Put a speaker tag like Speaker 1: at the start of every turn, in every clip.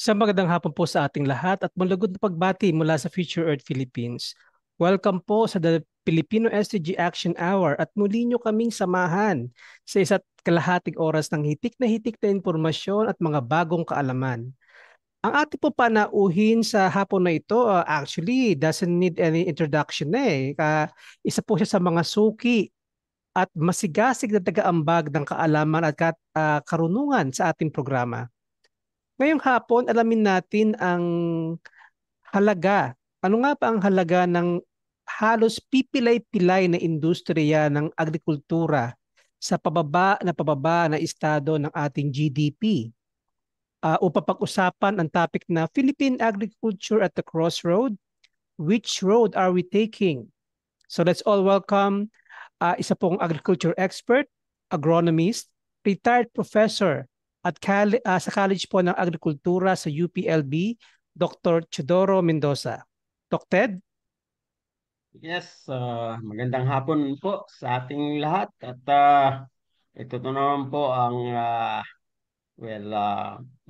Speaker 1: Isang magandang hapon po sa ating lahat at malugod na pagbati mula sa Future Earth Philippines. Welcome po sa The Filipino SDG Action Hour at muli nyo kaming samahan sa isa't kalahating oras ng hitik na impormasyon at mga bagong kaalaman. Ang ating po panauhin sa hapon na ito actually doesn't need any introduction na eh. Isa po siya sa mga suki at masigasig na taga-ambag ng kaalaman at karunungan sa ating programa. Ngayong hapon, alamin natin ang halaga. Ano nga ba ang halaga ng halos pipilay-pilay na industriya ng agrikultura sa pababa na estado ng ating GDP? Upang pag-usapan ang topic na Philippine Agriculture at the Crossroad, which road are we taking? So let's all welcome isa pong agriculture expert, agronomist, retired professor at sa College po ng Agrikultura sa UPLB, Dr. Chidoro Mendoza. Dr. Ted?
Speaker 2: Yes, magandang hapon po sa ating lahat at ito na naman po ang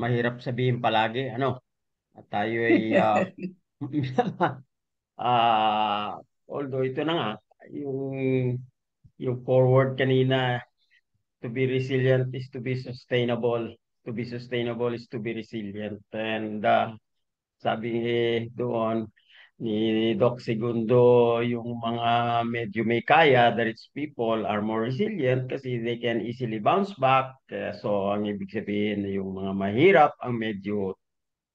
Speaker 2: mahirap sabihin palagi at tayo ay although ito na nga yung forward kanina, to be resilient is to be sustainable, to be sustainable is to be resilient, and sabi doon ni Doc Segundo, yung mga medyo may kaya, the rich people are more resilient kasi they can easily bounce back. So, ang ibig sabihin, yung mga mahirap ang medyo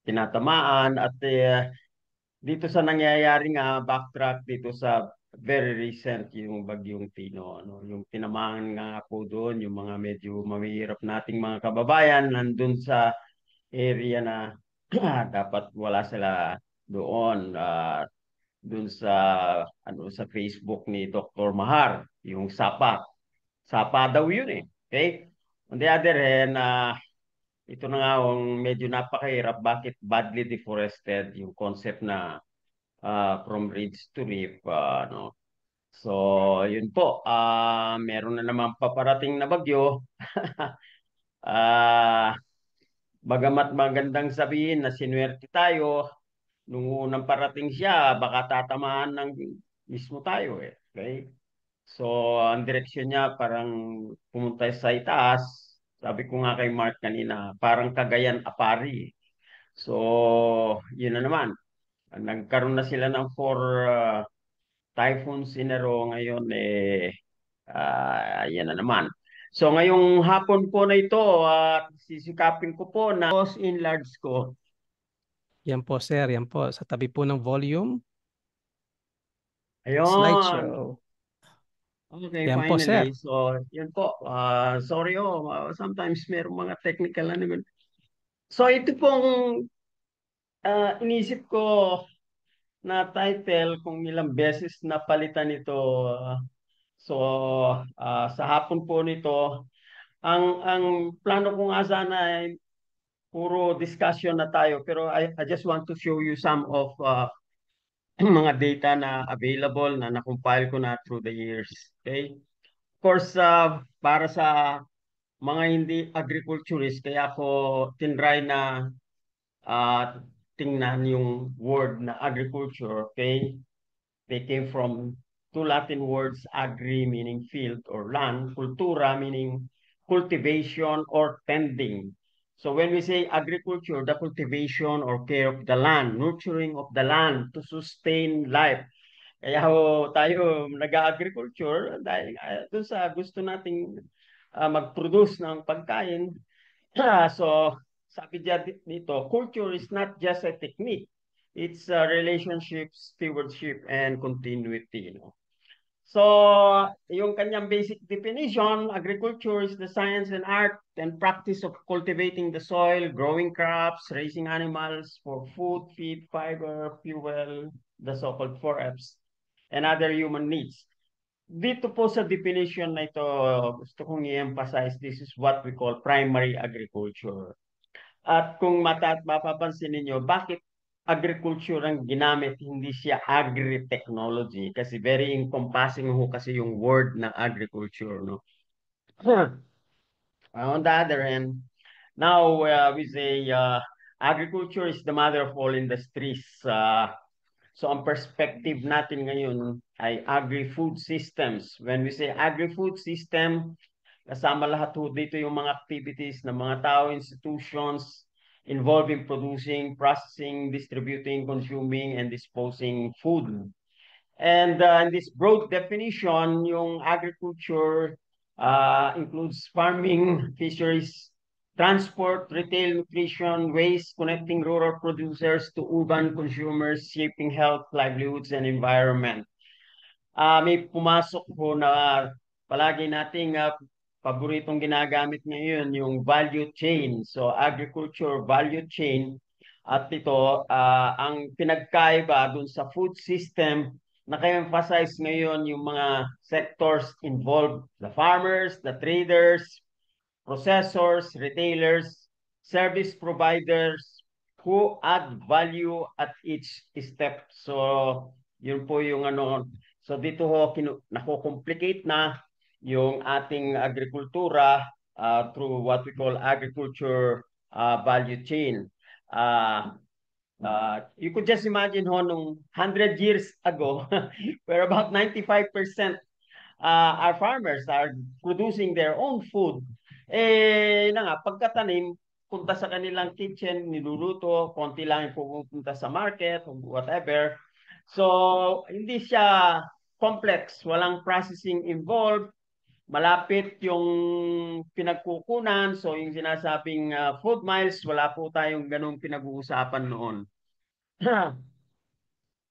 Speaker 2: tinatamaan. At dito sa nangyayari nga, backtrack dito sa very recent, yung Bagyong Tino, yung tinamaan nga ako doon, yung mga medyo mahirap nating mga kababayan, nandun sa area na dapat wala sila doon. Dun sa sa Facebook ni Dr. Mahar, yung Sapa. Sapa daw yun eh. Okay? On the other hand, ito na nga ang medyo napakahirap, bakit badly deforested yung concept na from ridge to reef, no. So, yun po, meron na naman paparating na bagyo. Ah, Bagamat magandang sabihin na sinuwerte tayo, nung unang parating siya, baka tatamaan ng mismo tayo eh. Okay? So, ang direksyon niya parang pumunta sa itaas. Sabi ko nga kay Mark kanina, parang Cagayan Apari. So, yun na naman. Nagkaroon na sila ng four typhoons in a row ngayon yan na naman. So, ngayong hapon po na ito, sisikapin ko po na in large ko.
Speaker 1: Yan po, sir. Yan po. Sa tabi po ng volume,
Speaker 2: Ayun.
Speaker 1: slideshow.
Speaker 2: Okay,
Speaker 1: Yan po, sir.
Speaker 2: finally. So, yun po. Sorry sometimes merong mga technical na naman. So, ito pong inisip ko na title kung ilang beses na palitan ito. So, sa hapon po nito, ang plano ko nga sana ay puro discussion na tayo. Pero I just want to show you some of mga data na available na na-compile ko na through the years. Okay? Of course, para sa mga hindi agriculturist, kaya ako tinry na uh, tingnan yung word na agriculture. Okay? They came from two Latin words, agri meaning field or land, cultura meaning cultivation or tending. So when we say agriculture, the cultivation or care of the land, nurturing of the land to sustain life. Kaya tayo nag-agriculture dahil doon sa gusto nating mag-produce ng pagkain. So, sabi niya dito, culture is not just a technique. It's a relationship, stewardship, and continuity. So, yung kanyang basic definition, agriculture is the science and art and practice of cultivating the soil, growing crops, raising animals for food, feed, fiber, fuel, the so-called 4Fs, and other human needs. Dito po sa definition na ito, gusto kong i-emphasize, this is what we call primary agriculture. At kung mapapansin ninyo, bakit agriculture ang ginamit, hindi siya agri-technology? Kasi very encompassing ho kasi yung word ng agriculture, no? On the other hand, now we say agriculture is the mother of all industries. So ang perspective natin ngayon ay agri-food systems. When we say agri-food system, kasama lahat po dito yung mga activities ng mga tao, institutions involved in producing, processing, distributing, consuming, and disposing food. And in this broad definition, yung agriculture includes farming, fisheries, transport, retail, nutrition, waste, connecting rural producers to urban consumers, shaping health, livelihoods, and environment. May pumasok po na palagi nating paboritong ginagamit ngayon, yung value chain. So agriculture value chain. At ito, ang pinagkaiba dun sa food system, naka-emphasize ngayon yung mga sectors involved, the farmers, the traders, processors, retailers, service providers who add value at each step. So, yun po yung ano. So, dito ho, nakocomplicate na yung ating agrikultura through what we call agriculture value chain. You could just imagine ho, nung 100 years ago, where about 95% our farmers are producing their own food. Na nga, pagkatanim, punta sa kanilang kitchen, niluluto, konti lang yung pupunta sa market, whatever. So, hindi siya complex, walang processing involved, malapit yung pinagkukunan, so yung sinasabing food miles, wala po tayong ganung pinag-uusapan noon.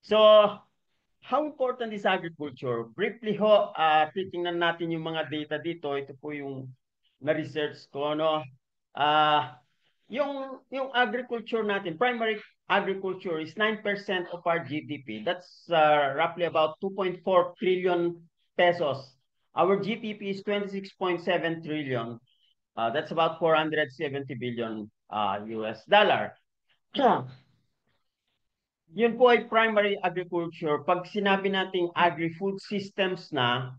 Speaker 2: So, how important is agriculture? Briefly ho, titingnan natin yung mga data dito. Ito po yung na-research ko, no? Yung agriculture natin, primary agriculture is 9% of our GDP. That's roughly about 2.4 trillion pesos. Our GDP is 26.7 trillion. That's about 470 billion US dollar. Yun po ay primary agriculture. Pag sinabi nating agri-food systems na,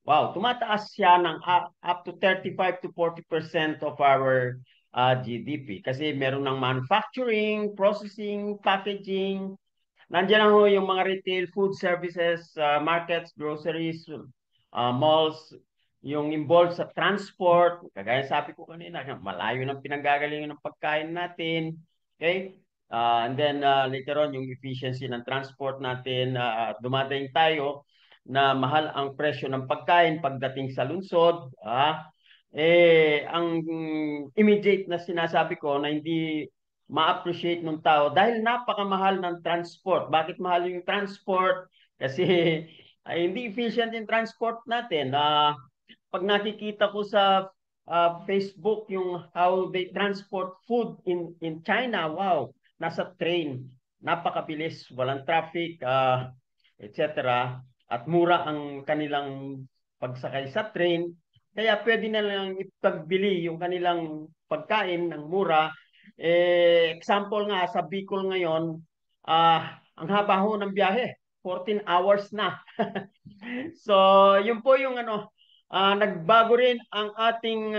Speaker 2: wow, tumataas siya ng up to 35 to 40% of our GDP. Kasi meron ng manufacturing, processing, packaging. Nandiyan lang ho yung mga retail, food services, markets, groceries, malls, yung involved sa transport. Kagaya sabi ko kanina, malayo ng pinanggagalingan ng pagkain natin. Okay? And then later on, yung efficiency ng transport natin, dumadating tayo na mahal ang presyo ng pagkain pagdating sa lungsod. Ang immediate na sinasabi ko na hindi ma-appreciate ng tao dahil napakamahal ng transport. Bakit mahal yung transport? Kasi hindi efficient yung transport natin. Pag nakikita ko sa Facebook yung how they transport food in China, wow, nasa train, napakabilis, walang traffic, etc. At mura ang kanilang pagsakay sa train. Kaya pwede na lang ipagbili yung kanilang pagkain ng mura. Example nga, sa Bicol ngayon, ang haba ho ng biyahe, 14 hours na. So, yun po yung ano, nagbago rin ang ating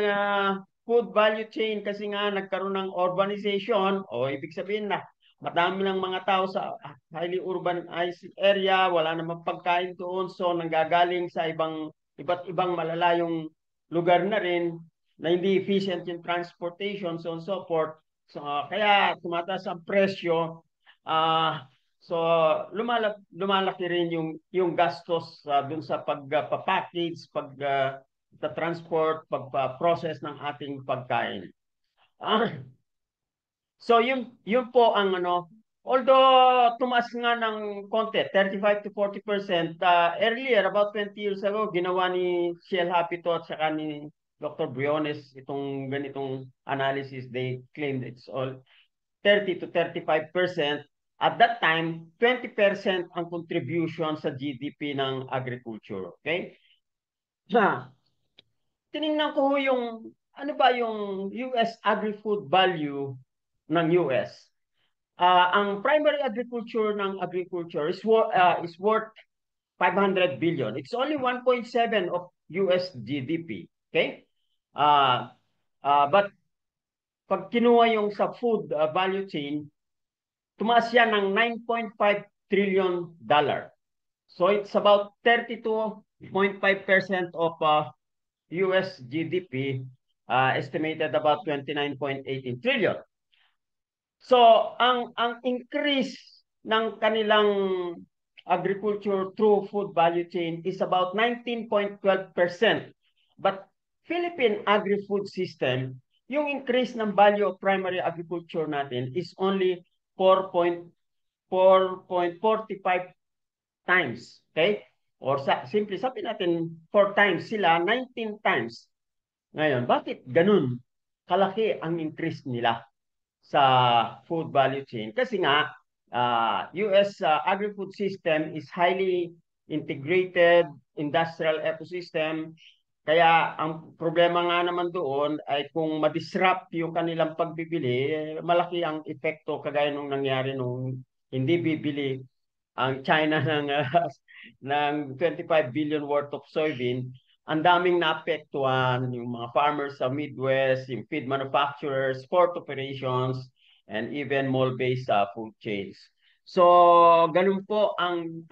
Speaker 2: food value chain kasi nga nagkaroon ng urbanization o ibig sabihin na madami ng mga tao sa highly urbanized area, wala namang pagkain doon, so nanggagaling sa iba't ibang malalayong lugar na rin na hindi efficient yung transportation, so on so forth. So, kaya tumataas ang presyo. So lumalaki rin yung gastos dun sa pagpapackage, sa transport, pagpa-process ng ating pagkain. So yun po ang ano, although tumaas nga ng konti, 35 to 40%, earlier about 20 years ago ginawa ni Shell Hapito at saka ni Dr. Briones itong ganitong analysis. They claimed it's all 30 to 35%. At that time, 20% ang contribution sa GDP ng agriculture. Okay? Tinignan ko yung ano ba yung US agri-food value ng US. Ang primary agriculture ng agriculture is worth 500 billion. It's only 1.7 of US GDP. Okay? But pag kinuha yung sa food value chain, tumaas yan ng 9.5 trillion dollar. So it's about 32.5% of US GDP, estimated about 29.18 trillion. So ang increase ng kanilang agriculture through food value chain is about 19.12%. But Philippine agri-food system, yung increase ng value of primary agriculture natin is only 4.45 times. Okay? Or simply sabi natin 4 times, sila 19 times. Ngayon, bakit ganun kalaki ang increase nila sa food value chain? Kasi nga, US agri-food system is highly integrated industrial ecosystem. Kaya ang problema nga naman doon ay kung ma-disrupt yung kanilang pagbibili, malaki ang epekto kagaya nung nangyari nung hindi bibili ang China ng ng 25 billion worth of soybean. Ang daming naapektuhan yung mga farmers sa Midwest, yung feed manufacturers, port operations, and even mall-based food chains. So, ganun po ang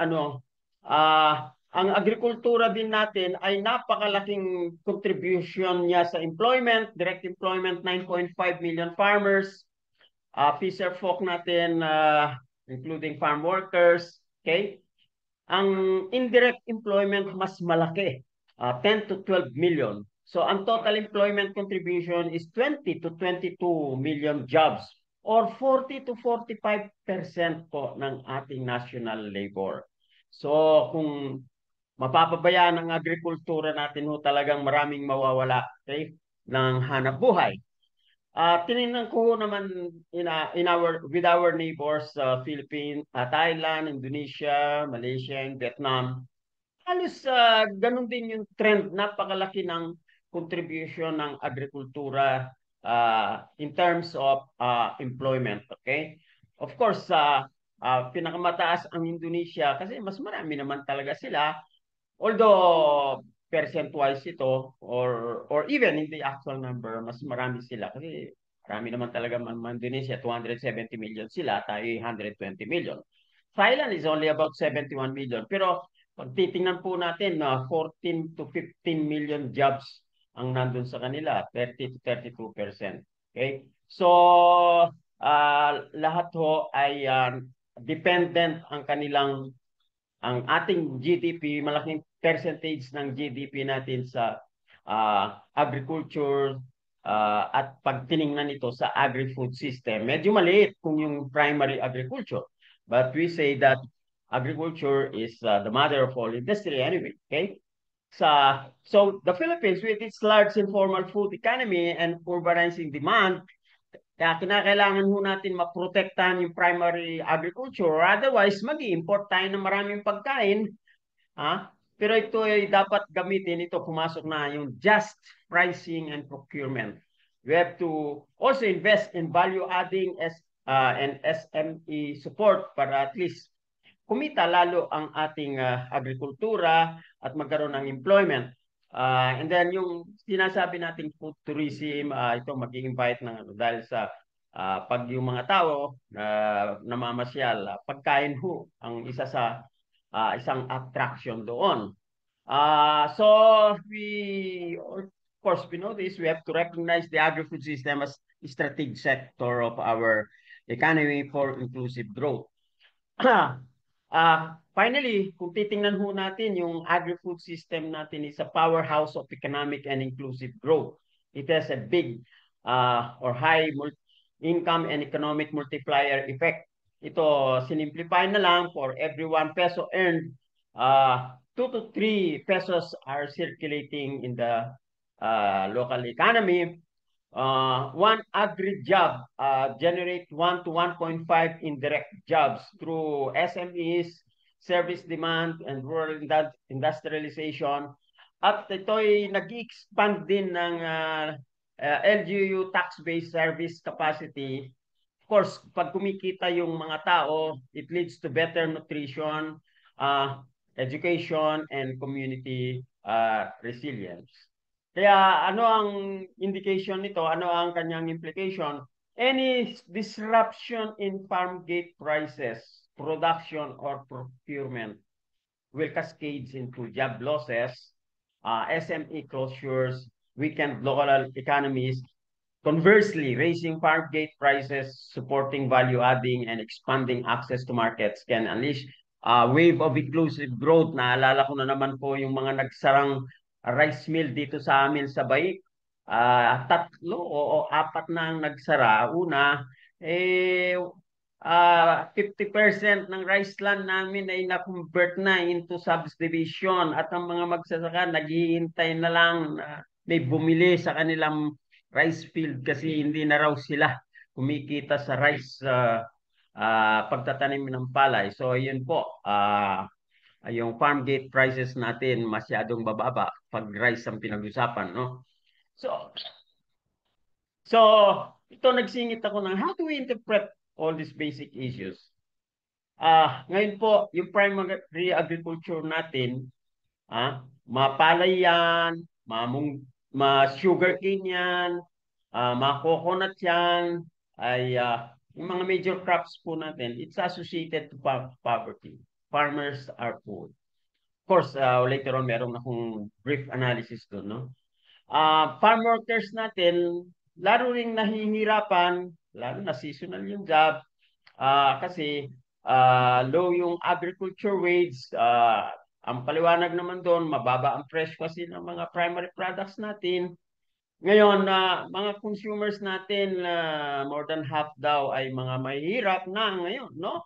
Speaker 2: agrikultura din natin ay napakalaking contribution niya sa employment, direct employment, 9.5 million farmers, fisher folk natin, including farm workers, okay? Ang indirect employment mas malaki, 10 to 12 million. So ang total employment contribution is 20 to 22 million jobs or 40 to 45% po ng ating national labor. So kung mapapabayaan ang agrikultura natin ho, talagang maraming mawawala, okay, ng hanap buhay. Tinignan ko naman with our neighbors, Philippines, Thailand, Indonesia, Malaysia, and Vietnam. Halos ganun din yung trend, napakalaki ng contribution ng agrikultura in terms of employment, okay? Of course, pinakamataas ang Indonesia kasi mas marami naman talaga sila. Although percent-wise ito or even in the actual number, mas marami sila kasi marami naman talaga Indonesia, 270 million sila, tayo 120 million. Thailand is only about 71 million. Pero pag titingnan po natin, 14 to 15 million jobs ang nandun sa kanila, 30 to 32%. Okay? So, lahat ho ay dependent ang ating GDP, malaking percentage ng GDP natin sa agriculture at pag tiningnan ito sa agri-food system, medyo maliit kung yung primary agriculture. But we say that agriculture is the mother of all industry anyway. Okay? So the Philippines, with its large informal food economy and urbanizing demand, kaya kinakailangan ho natin maprotektahan yung primary agriculture. Otherwise, mag-i-import tayo ng maraming pagkain. Pero ito ay dapat gamitin, ito pumasok na yung just pricing and procurement. We have to also invest in value adding and SME support para at least kumita lalo ang ating agrikultura at magkaroon ng employment. And then yung sinasabi nating food tourism, ito mag-i-invite ng dahil sa pag yung mga tao namamasyal, pagkain ho ang isa sa isang attraction doon. So of course, we know this, we have to recognize the agri-food system as a strategic sector of our economy for inclusive growth. Finally, kung titingnan ho natin, yung agri-food system natin is a powerhouse of economic and inclusive growth. It has a big or high income and economic multiplier effect. Ito, sinimplify na lang, for every 1 peso earned, 2 to 3 pesos are circulating in the local economy. One agri job generate 1 to 1.5 indirect jobs through SMEs, service demand, and rural industrialization. At ito'y nag-expand din ng LGU tax-based service capacity. Of course, pag kumikita yung mga tao, it leads to better nutrition, education, and community resilience. Kaya ano ang indication nito? Ano ang kanyang implication? Any disruption in farm gate prices, production or procurement will cascade into job losses, SME closures, weakened local economies. Conversely, raising farm gate prices, supporting value adding, and expanding access to markets can unleash a wave of inclusive growth. Naalala ko na naman po yung mga nagsarang rice mill dito sa amin sa Baik. Tatlo o apat na ang nagsara. Una, 50% ng rice land namin ay na-convert na into subdivision at ang mga magsasaka naghihintay na lang na may bumili sa kanilang rice field kasi hindi na raw sila kumikita sa rice pagtatanim ng palay. So yun po, yung farm gate prices natin masyadong bababa pag rice ang pinag-usapan, no? So, so ito nagsingit ako ng how do we interpret all these basic issues? Ngayon po, yung primary agriculture natin, mapalay yan, ma-sugarcane yan, ma-coconut yan, ay yung mga major crops po natin, it's associated to poverty. Farmers are poor. Of course, later on, meron akong brief analysis doon, no? Farm workers natin, lalo ring nahihirapan, lalo na seasonal yung job, kasi low yung agriculture wage, ang paliwanag naman doon, mababa ang presyo kasi ng mga primary products natin. Ngayon, mga consumers natin, more than half daw ay mga mahihirap na ngayon, no?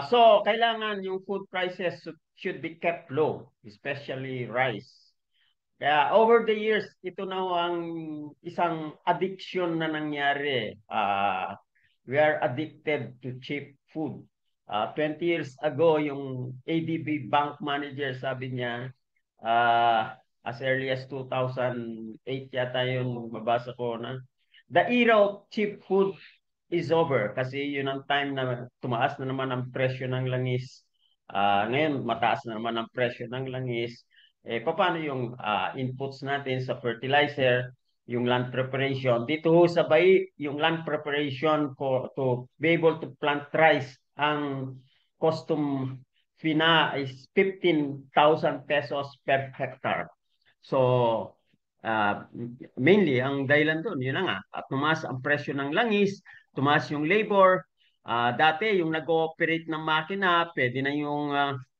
Speaker 2: So, kailangan yung food prices should be kept low, especially rice. Kaya over the years, ito na ang isang addiction na nangyari. We are addicted to cheap food. 20 years ago, yung ADB bank manager sabi niya, as early as 2008 yata yung mabasa ko na, the era of cheap food is over kasi yun ang time na tumaas na naman ang presyo ng langis. Ngayon, mataas na naman ang presyo ng langis. Paano yung inputs natin sa fertilizer, yung land preparation? Dito ho sabay yung land preparation for to be able to plant rice. Ang custom fee na is 15,000 pesos per hectare. So, uh, mainly, ang dahilan doon, yun na nga, at tumaas ang presyo ng langis, tumaas yung labor. Dati, yung nag-ooperate ng makina, pwede na yung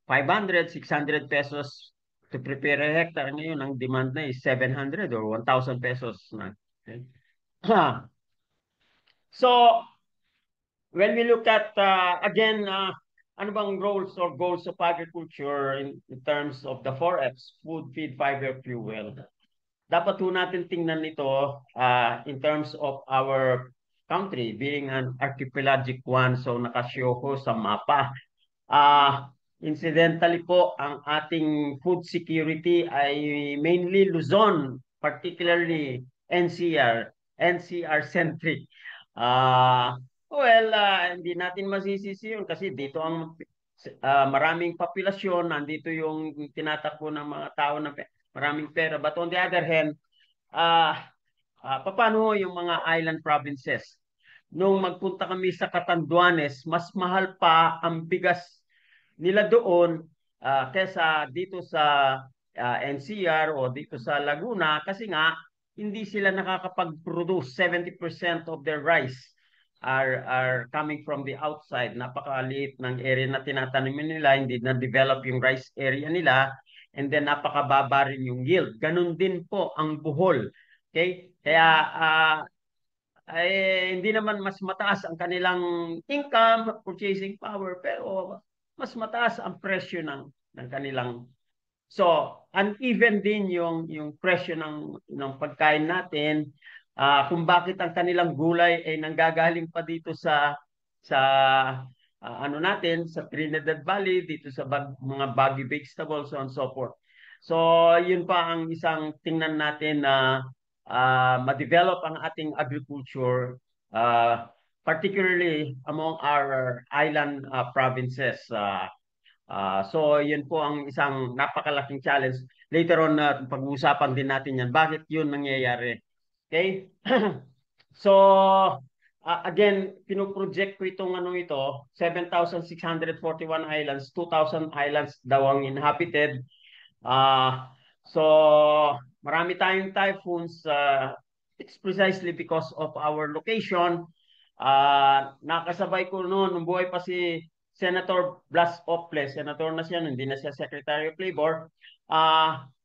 Speaker 2: 500, 600 pesos to prepare a hectare. Ngayon, ang demand na is 700 or 1,000 pesos na. Okay? So, when we look at, again, ano bang roles or goals of agriculture in terms of the 4Fs, food, feed, fiber, fuel? Dapat po natin tingnan ito in terms of our country being an archipelagic one, so nakashow ko sa mapa. Incidentally po, ang ating food security ay mainly Luzon, particularly NCR, NCR-centric. Hindi natin masisisi yun kasi dito ang maraming populasyon, nandito yung tinatakbo ng mga tao na maraming pera. But on the other hand, paano yung mga island provinces? Nung magpunta kami sa Catanduanes, mas mahal pa ang bigas nila doon kesa dito sa NCR o dito sa Laguna kasi nga hindi sila nakakapag-produce. 70% of their rice are coming from the outside. Napakaliit ng area na tinatanim nila, hindi na develop yung rice area nila, and then napakababa rin yung yield. Ganun din po ang Bohol. Okay? Kaya hindi naman mas mataas ang kanilang income, purchasing power, pero mas mataas ang presyo ng kanilang. So, uneven din yung presyo ng pagkain natin. Kung bakit ang kanilang gulay ay nanggagaling pa dito sa ano natin, sa Trinidad Valley, dito sa mga baggy vegetables, so on and so forth. So, yun pa ang isang tingnan natin na ma-develop ang ating agriculture, particularly among our island provinces. So yun po ang isang napakalaking challenge. Later on, pag-uusapan din natin yan. Bakit yun nangyayari? Okay? So, again, pinoproject ko itong ano ito, 7,641 islands, 2,000 islands daw ang inhabited. So, marami tayong typhoons. It's precisely because of our location. Nakasabay ko noon, nung buhay pa si Senator Blas Ople, senator na siya, hindi na siya Secretary of Labor.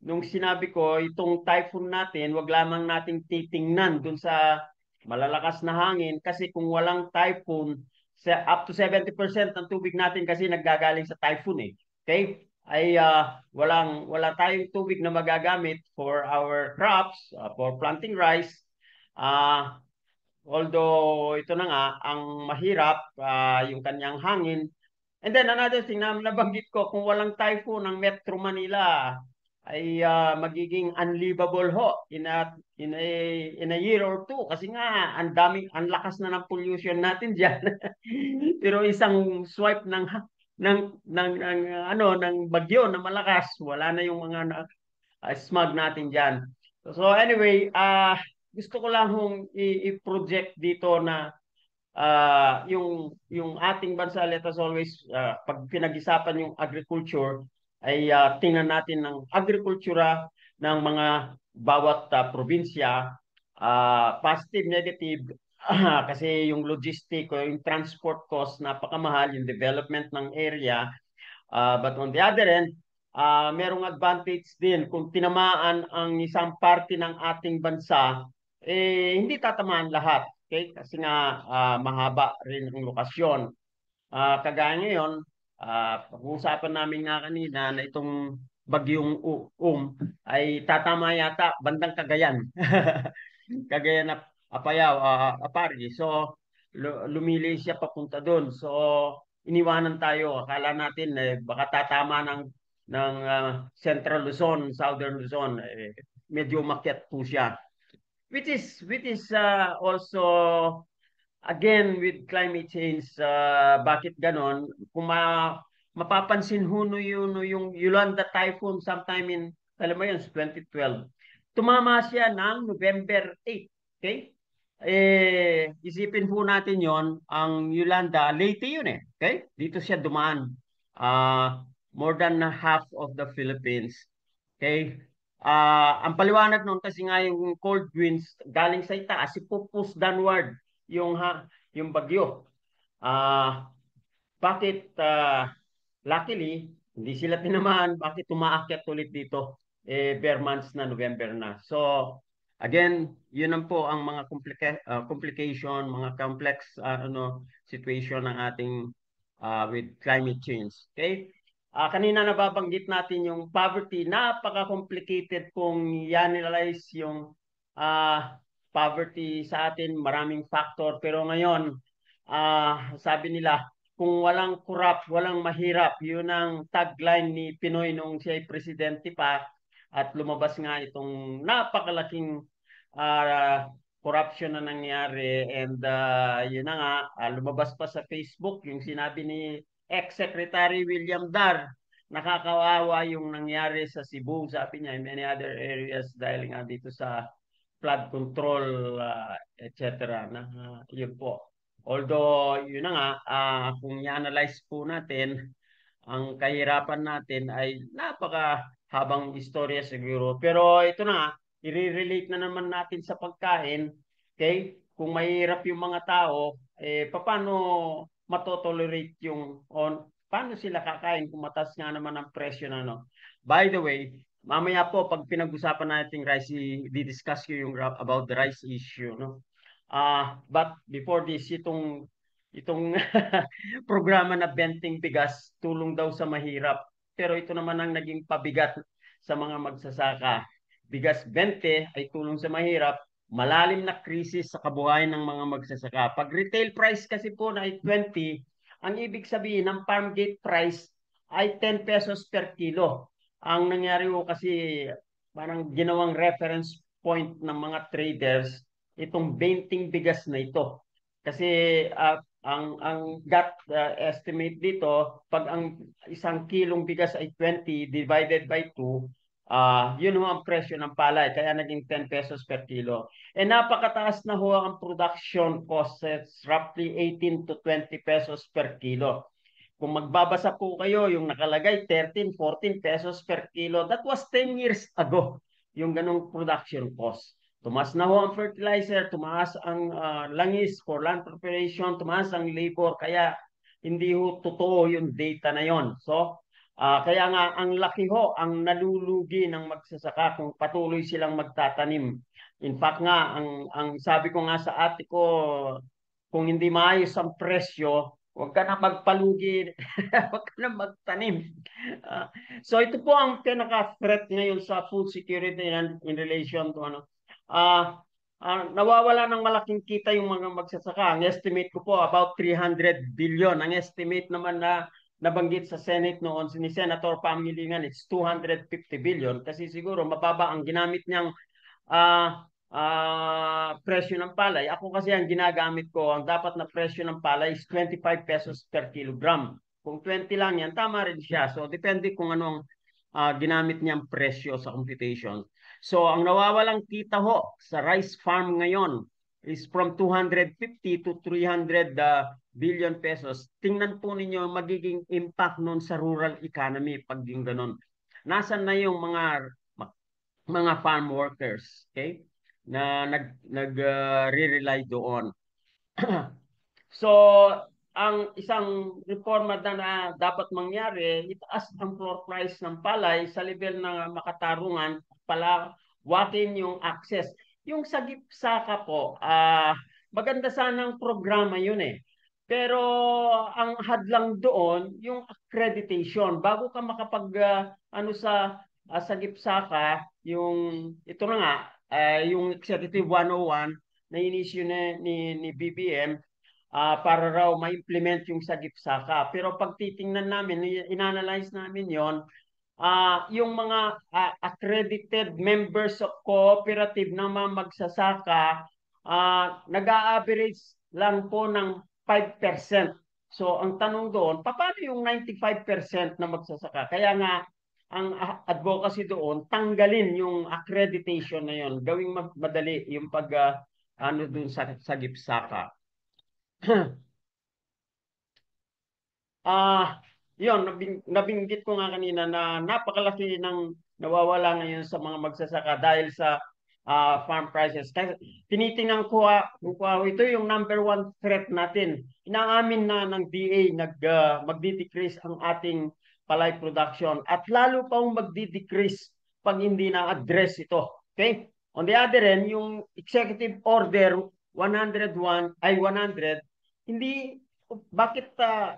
Speaker 2: Nung sinabi ko, itong typhoon natin, wag lamang nating titingnan dun sa malalakas na hangin kasi kung walang typhoon, up to 70% ng tubig natin kasi naggagaling sa typhoon eh. Okay? Wala tayong tubig na magagamit for our crops, for planting rice. Uh, Although ito na nga, ang mahirap, yung kanyang hangin. And then another thing na nabanggit ko, kung walang typhoon ng Metro Manila, ay magiging unlivable ho in a year or two kasi nga ang lakas na ng pollution natin diyan. Pero isang swipe ng bagyo na malakas, wala na yung mga smog natin diyan. So anyway, gusto ko lang hong i-project dito na yung ating bansa, let us always, pag pinag-isapan yung agriculture, ay tingnan natin ng agrikultura ng mga bawat probinsya, positive, negative, kasi yung logistic o yung transport cost, napakamahal, yung development ng area. But on the other end, merong advantage din kung tinamaan ang isang parte ng ating bansa, hindi tatamaan lahat. Okay? Kasi nga mahaba rin ang lokasyon. Kagaya ngayon, pag-uusapan namin nga kanina na itong bagyong ay tatama yata bandang Cagayan. Cagayan na Apayao, Apari. So, lumili siya papunta doon. So, iniwanan tayo. Akala natin baka tatama ng Central Luzon, Southern Luzon. Medyo umakyat po siya. Which is also again with climate change, bakit ganon? Kung mapapansin ho no yung Yolanda typhoon sometime in, alam mo yun, 2012. Tumama siya ng November 8. Okay? Isipin po natin yon, ang Yolanda, Leyte yun eh. Okay? Dito siya dumaan. More than half of the Philippines. Okay? Ang paliwanag nun kasi nga yung cold winds galing sa itaas, si push downward yung bagyo. Bakit luckily hindi sila tinamaan, bakit umaakyat ulit dito? Bare months na, November na. So again, yun ang po ang mga complication, mga complex situation ng ating with climate change. Okay? Kanina nababanggit natin yung poverty, napaka-complicated kung i-analyze yung poverty sa atin, maraming factor. Pero ngayon, sabi nila, kung walang kurap, walang mahirap, yun ang tagline ni Pinoy nung siya ay presidente pa at lumabas nga itong napakalaking corruption na nangyari and yun na nga, lumabas pa sa Facebook yung sinabi ni ex-secretary William Dar, nakakawawa yung nangyari sa Cebu, sabi niya, in many other areas dahil nga dito sa flood control, etc. Na yun po. Although, yun na nga, kung i-analyze po natin, ang kahirapan natin ay napaka-habang istorya siguro. Pero ito na, i-relate na naman natin sa pagkain. Okay? Kung mahirap yung mga tao, paano matotolerate paano sila kakain kung mataas nga naman ang presyo na no? By the way, mamaya po pag pinag-usapan natin rice, di-discuss ko yung about the rice issue, no? But before this, itong programa na Benting Bigas, tulong daw sa mahirap. Pero ito naman ang naging pabigat sa mga magsasaka. Bigas 20 ay tulong sa mahirap, malalim na krisis sa kabuhayan ng mga magsasaka. Pag retail price kasi po na ay 20, ang ibig sabihin ng farm gate price ay 10 pesos per kilo. Ang nangyari ko kasi parang ginawang reference point ng mga traders itong 20 bigas na ito. Kasi ang gut estimate dito, pag ang isang kilong bigas ay 20 divided by 2, yun ho ang presyo ng palay, kaya naging 10 pesos per kilo. Napakataas na ho ang production costs, roughly 18 to 20 pesos per kilo. Kung magbabasa po kayo, yung nakalagay 13, 14 pesos per kilo, that was 10 years ago, yung ganong production cost. Tumaas na ho ang fertilizer, tumaas ang langis for land preparation, tumaas ang labor, kaya hindi ho totoo yung data na yon. So, kaya nga ang laki ho ang nalulugi ng magsasaka kung patuloy silang magtatanim. In fact nga, ang sabi ko nga sa ate ko, kung hindi maayos ang presyo, huwag ka na magpalugi, huwag ka na magtanim. Uh, so ito po ang pinaka-threat ngayon sa food security in relation to ano. Nawawala ng malaking kita yung mga magsasaka. Ang estimate ko po about 300 billion. Ang estimate naman na nabanggit sa Senate noon ni Senator Pangilinan, it's 250 billion kasi siguro mababa ang ginamit niyang presyo ng palay. Ako kasi ang ginagamit ko, ang dapat na presyo ng palay is 25 pesos per kilogram. Kung 20 lang yan, tama rin siya. So, depende kung anong ginamit niyang presyo sa computation. So, ang nawawalang kita ho sa rice farm ngayon is from 250 to 300 billion pesos. Tingnan po ninyo ang magiging impact nun sa rural economy pag yung ganun. Nasaan na yung mga farm workers, okay? Na re-rely doon. So, ang isang reforma na dapat mangyari, itaas ang floor price ng palay sa level ng makatarungan, palawakin yung access. Yung sagip-saka po, maganda sana ang programa yun eh. Pero ang hadlang doon, yung accreditation. Bago ka makapag ano sa sagip-saka, yung ito na nga, yung Executive 101 na inisyu ni BBM, para raw ma-implement yung sagip-saka. Pero pag titingnan namin, inanalyze namin yon, yung mga accredited members of cooperative na mga magsasaka, nag-a-average lang po ng 5%. So ang tanong doon, paano yung 95% na magsasaka? Kaya nga, ang advocacy doon, tanggalin yung accreditation na yon, gawing madali yung pag ano doon sa sagip-saka. Yun, nabinggit ko nga kanina na napakalaki ng nawawala ngayon sa mga magsasaka dahil sa farm prices. Kasi tinitingnan ko, ito yung number one threat natin. Inaamin na ng DA magdi-decrease ang ating palay production at lalo pa magdi-decrease pag hindi na-address ito. Okay? On the other end, yung executive order 101 ay 100, hindi bakit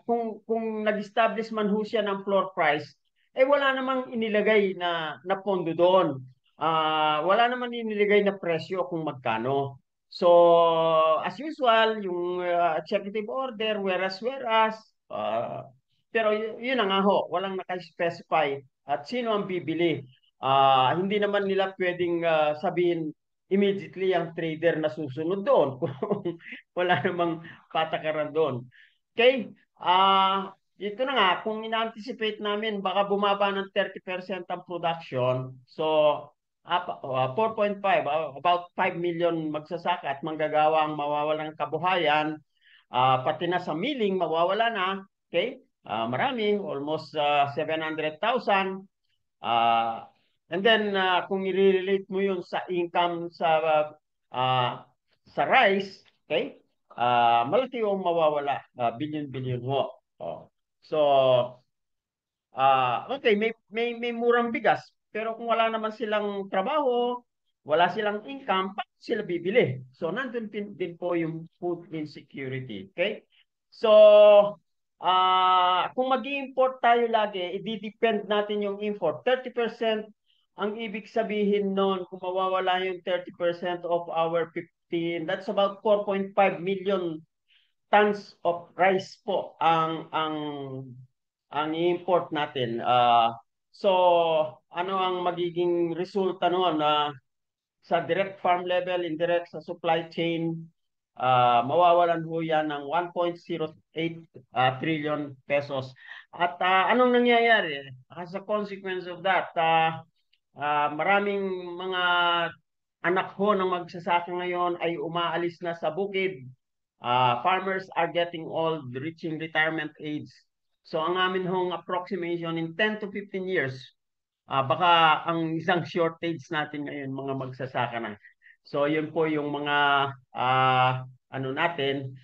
Speaker 2: kung nag-establish man ho siya ng floor price, wala namang inilagay na pondo doon. Wala naman inilagay na presyo kung magkano. So, as usual, yung executive order, whereas, pero yun na nga ho, walang naka-specify at sino ang bibili. Hindi naman nila pwedeng sabihin immediately ang trader na susunod doon kung wala namang patakaran doon. Okay? Ito na nga, kung ina-anticipate namin, baka bumaba ng 30% ang production. So, 4.5, about 5 million magsasaka at manggagawa ang mawawalan ng kabuhayan. Pati na sa milling, mawawala na. Okay? Marami, almost 700,000. And then, kung i-relate mo yun sa income sa rice, okay? Malaki yung mawawala, billion-billion mo. Oh. So, okay, may murang bigas, pero kung wala naman silang trabaho, wala silang income, paano sila bibili? So, nandun din po yung food insecurity. Okay? So, kung mag-import tayo lagi, i-depend natin yung import. 30%, ang ibig sabihin nun, kung mawawala yung 30% of our 15, that's about 4.5 million tons of rice po ang import natin. So, ano ang magiging resulta noon sa direct farm level, indirect sa supply chain, mawawalan ho yan ng 1.08 trillion pesos. At anong nangyayari? As a consequence of that, maraming mga anak ho ng magsasaka ngayon ay umaalis na sa bukid. Farmers are getting old, reaching retirement age. So ang amin hong approximation in 10 to 15 years, baka ang isang shortage natin ngayon mga magsasaka na. So yun po yung mga ano natin,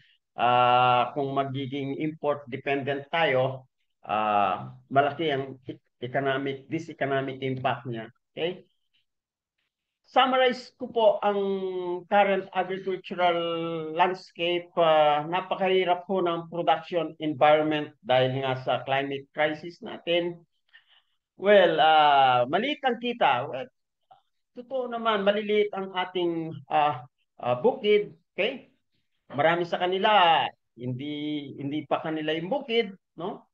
Speaker 2: kung magiging import dependent tayo, malaki ang economic impact niya. Okay? Summarize ko po ang current agricultural landscape. Napakahirap po ng production environment dahil nga sa climate crisis natin. Well, maliit ang kita. Well, totoo naman, maliliit ang ating bukid. Okay? Marami sa kanila, hindi pa kanila yung bukid, no?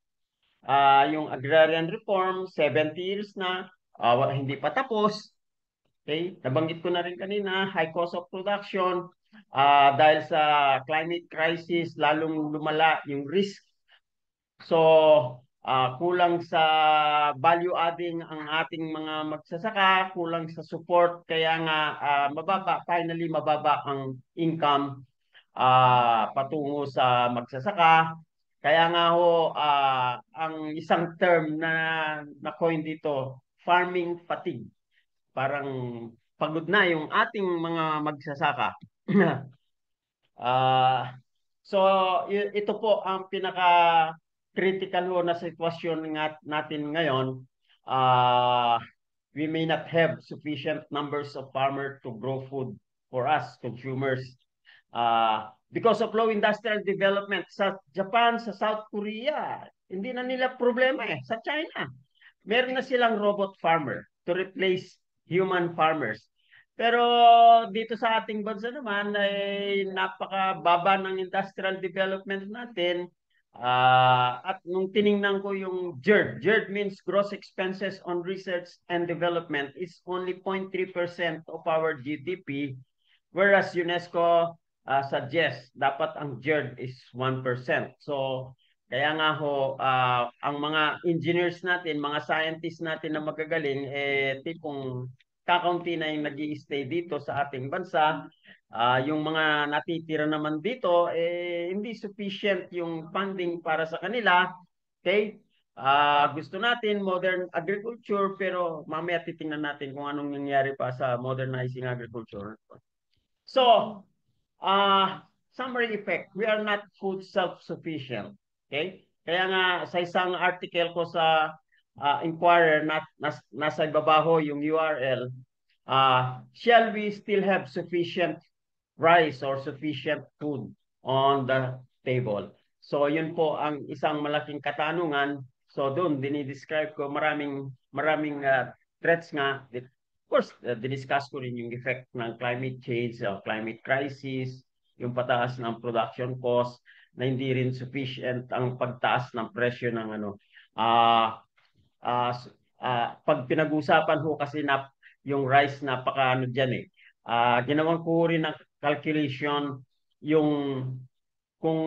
Speaker 2: Yung agrarian reform, 70 years na, hindi pa tapos. Okay? Nabanggit ko na rin kanina, high cost of production, dahil sa climate crisis, lalong lumala yung risk. So, kulang sa value adding ang ating mga magsasaka, kulang sa support, kaya nga finally mababa ang income patungo sa magsasaka. Kaya nga ho, ang isang term na na-coin dito, farming fatigue. Parang pagod na yung ating mga magsasaka. Ah, so ito po ang pinaka critical ho na sitwasyon natin ngayon. We may not have sufficient numbers of farmers to grow food for us consumers. Because of low industrial development sa Japan, sa South Korea, hindi na nila problema eh. Sa China, meron na silang robot farmer to replace human farmers. Pero dito sa ating bansa naman ay napakababa ng industrial development natin. At nung tiningnan ko yung GERD means gross expenses on research and development is only 0.3% of our GDP, whereas UNESCO suggests dapat ang GERD is 1%. So kaya nga ho, ang mga engineers natin, mga scientists natin na magagaling, tipong kakaunti na yung nag-i-stay dito sa ating bansa. Yung mga natitira naman dito, hindi sufficient yung funding para sa kanila. Okay? Gusto natin modern agriculture, pero mamaya titingnan natin kung anong nangyari pa sa modernizing agriculture. So, summary effect, we are not food self-sufficient. Okay? Kaya nga sa isang article ko sa Inquirer, nasa ibabaho yung URL, shall we still have sufficient rice or sufficient food on the table? So yun po ang isang malaking katanungan. So doon dinidescribe ko maraming threats nga. Of course, diniscuss ko rin yung effect ng climate change, climate crisis, yung pataas ng production cost, na hindi rin sufficient ang pagtaas ng presyo ng ano. Pag pinag-usapan ho kasi na yung rice, napaka ano dyan eh. Ginawan ko rin ng calculation yung kung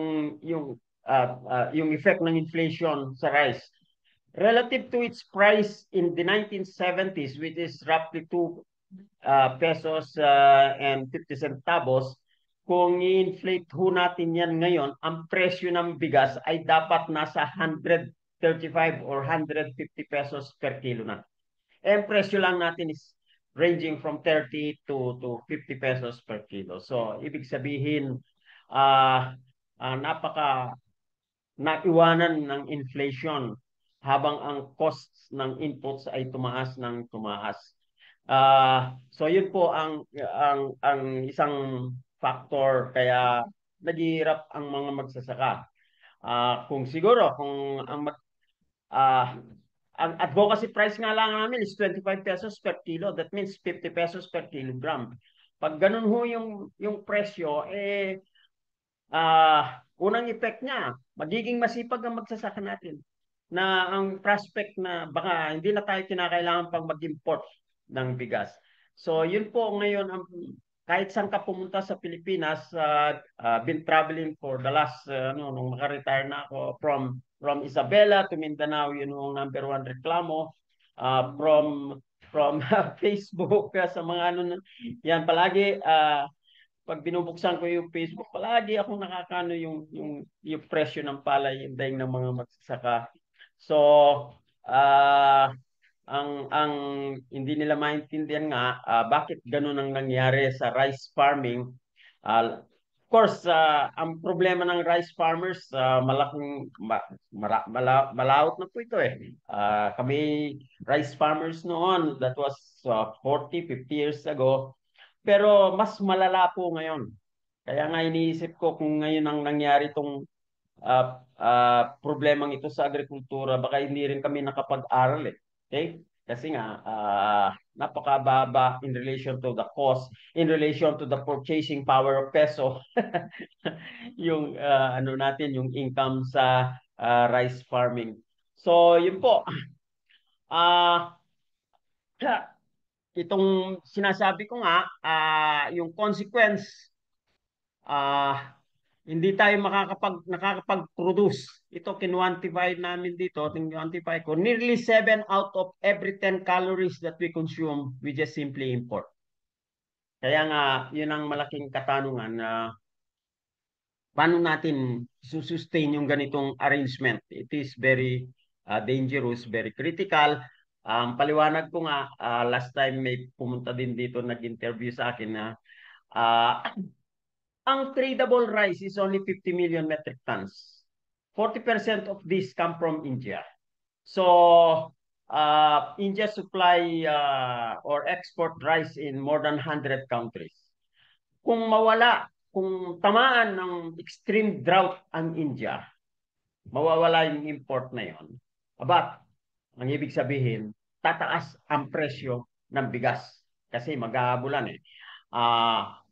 Speaker 2: yung effect ng inflation sa rice relative to its price in the 1970s, which is roughly 2 pesos and 50 centavos. Kung i-inflate ho natin yan ngayon, ang presyo ng bigas ay dapat nasa 135 or 150 pesos per kilo na. And presyo lang natin is ranging from 30 to 50 pesos per kilo. So, ibig sabihin, napaka naiwanan ng inflation habang ang costs ng inputs ay tumaas ng tumaas. So yun po ang isang factor kaya naghihirap ang mga magsasaka. Kung siguro kung ang advocacy price nga lang namin is 25 pesos per kilo, that means 50 pesos per kilogram. Pag ganun ho yung presyo, unang effect niya, magiging masipag ang magsasaka natin na ang prospect na baka hindi na tayo kinakailangan pang mag-import ng bigas. So yun po ngayon ang kahit saan ka pumunta sa Pilipinas, been traveling for the last, nung maka-retire na ako, from Isabela to Mindanao, yun yung number one reklamo. From Facebook, sa mga yan palagi, pag binubuksan ko yung Facebook, palagi akong nakakano yung presyo ng palay, yung daing ng mga magsasaka. So, ah, ang hindi nila maintindihan nga, bakit ganun ang nangyari sa rice farming. Of course, ang problema ng rice farmers, malaking malaut na po ito eh. Kami rice farmers noon, that was 40, 50 years ago. Pero mas malala po ngayon. Kaya nga iniisip ko kung ngayon ang nangyari itong problemang ito sa agrikultura, baka hindi rin kami nakapag-aral eh. Okay? Kasi nga, napakababa in relation to the cost, in relation to the purchasing power of peso, yung natin, yung income sa rice farming. So, yun po. Ah, itong sinasabi ko nga, yung consequence, ah, hindi tayo nakakapag-produce. Ito, kinwantify namin dito, kinwantify ko, nearly 7 out of every 10 calories that we consume, we just simply import. Kaya nga, yun ang malaking katanungan na paano natin sustain yung ganitong arrangement. It is very dangerous, very critical. Paliwanag ko nga, last time may pumunta din dito, nag-interview sa akin na uh, ang tradable rice is only 50 million metric tons. 40% of this come from India. So, India supply or export rice in more than 100 countries. Kung tamaan ng extreme drought ang India, mawawala yung import na yon. Aba, ang ibig sabihin, tataas ang presyo ng bigas kasi mag-aabulan eh.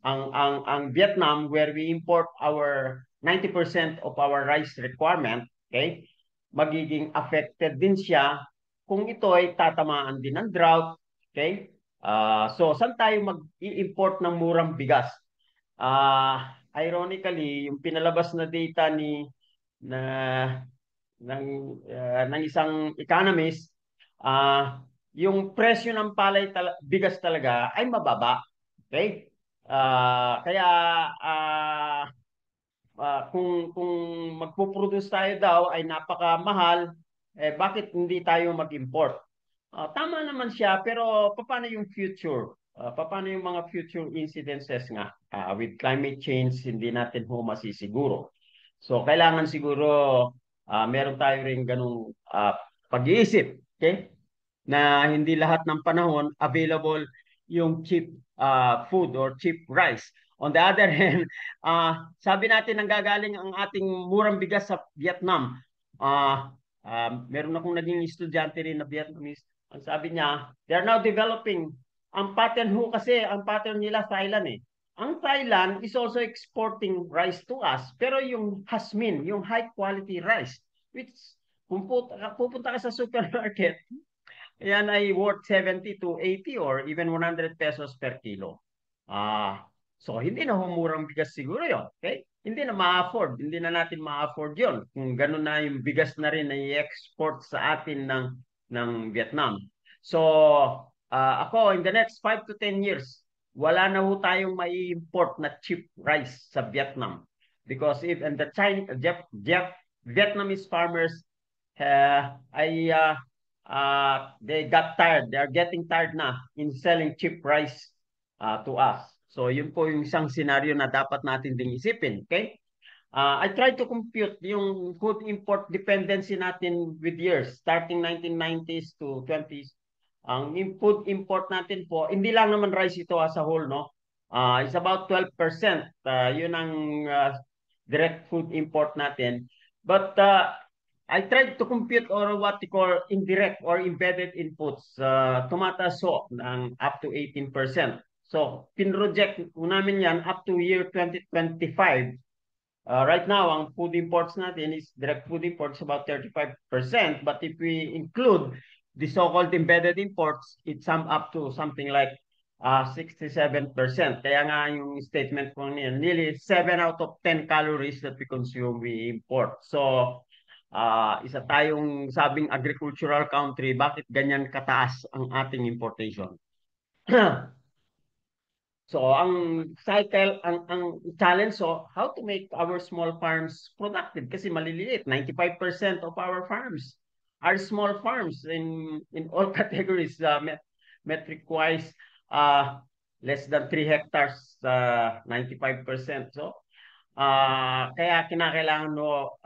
Speaker 2: Ang Vietnam, where we import our 90% of our rice requirement, okay, magiging affected din siya kung ito ay tatamaan din ng drought, okay? So saan tayo mag-i-import ng murang bigas? Ironically, yung pinalabas na data na ng ng isang economist, yung presyo ng bigas talaga ay mababa. Okay? Kaya kung magpo-produce tayo daw ay napakamahal, bakit hindi tayo mag-import? Tama naman siya, pero paano yung future? Paano yung mga future incidences nga? With climate change, hindi natin ho masisiguro. So, kailangan siguro meron tayo rin ganung pag-iisip. Okay? Na hindi lahat ng panahon available yung cheap food or cheap rice. On the other hand, sabi natin nanggagaling ang ating murang bigas sa Vietnam. Meron akong naging estudyante rin na Vietnamese. Ang sabi niya, they're now developing. Ang pattern ho kasi, ang pattern nila Thailand eh. Ang Thailand is also exporting rice to us, pero yung Hasmin, yung high quality rice, which kung pupunta ka sa supermarket, yan ay worth 70 to 80 or even 100 pesos per kilo. So hindi na humurang bigas siguro yon. Okay? Hindi na ma-afford. Hindi na natin ma-afford yon. Kung ganun na yung bigas na rin na i-export sa atin ng Vietnam. So, ako, in the next 5 to 10 years, wala na ho tayong mai-import na cheap rice sa Vietnam. Because if and the Vietnamese farmers they got tired. They are getting tired na in selling cheap rice to us. So yun po yung isang scenario na dapat natin ding isipin. Okay? I tried to compute yung food import dependency natin with years, starting 1990s to 20s. Ang food import natin po, hindi lang naman rice ito as a whole, no? It's about 12%. Yun ang direct food import natin. But I tried to compute or what we call indirect or embedded inputs. Tumataas so ng up to 18%. So, pinroject namin yan up to year 2025. Right now, ang food imports natin is direct food imports about 35%. But if we include the so-called embedded imports, it sum up to something like 67%. Kaya nga yung statement ko niyan, nearly 7 out of 10 calories that we consume, we import. So, isa tayong sabing agricultural country, bakit ganyan kataas ang ating importation? So, ang cycle, ang challenge, so, how to make our small farms productive? Kasi maliliit, 95% of our farms are small farms in all categories, metric-wise, less than 3 hectares, 95%. So, kaya kinakailangan no,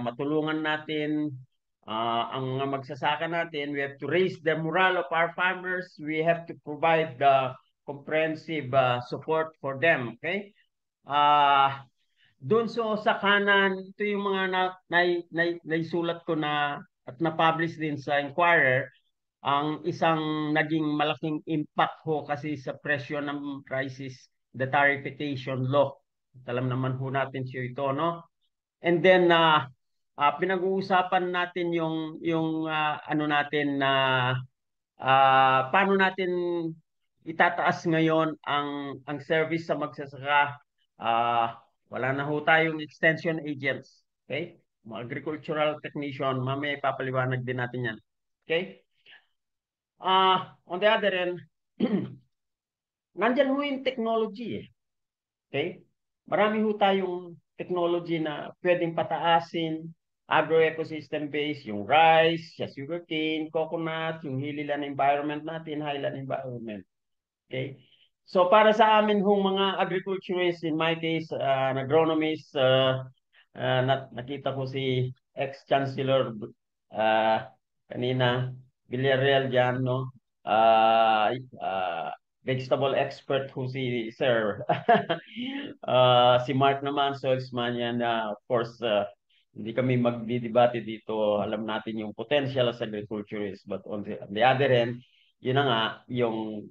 Speaker 2: matulungan natin ang mga magsasaka natin. We have to raise the morale of our farmers. We have to provide the comprehensive support for them. Okay? Doon sa kanan, ito yung mga naisulat ko na at na-publish din sa Inquirer, ang isang naging malaking impact ho kasi sa presyo ng prices, the tariffication law. Alam naman ho natin siya ito, no? And then, pinag-uusapan natin yung ano natin na paano natin itataas ngayon ang service sa magsasaka. Wala na ho tayong extension agents. Okay? Mga agricultural technician, mamaya papaliwanag din natin yan. Okay? On the other end, nandyan ho yung technology eh. Okay? Marami ho tayong technology na pwedeng pataasin, agro-ecosystem based, yung rice, sugarcane, coconut, yung hililan environment natin, highland environment. Okay? So para sa amin hong mga agriculturists, in my case, an agronomist, nakita ko si ex-chancellor kanina, Villarreal dyan, no? Vegetable expert ho si Sir. Si Mark naman, salesman yan. Of course, hindi kami magdidebate dito. Alam natin yung potential as agriculturist. But on the other hand, yun na nga, yung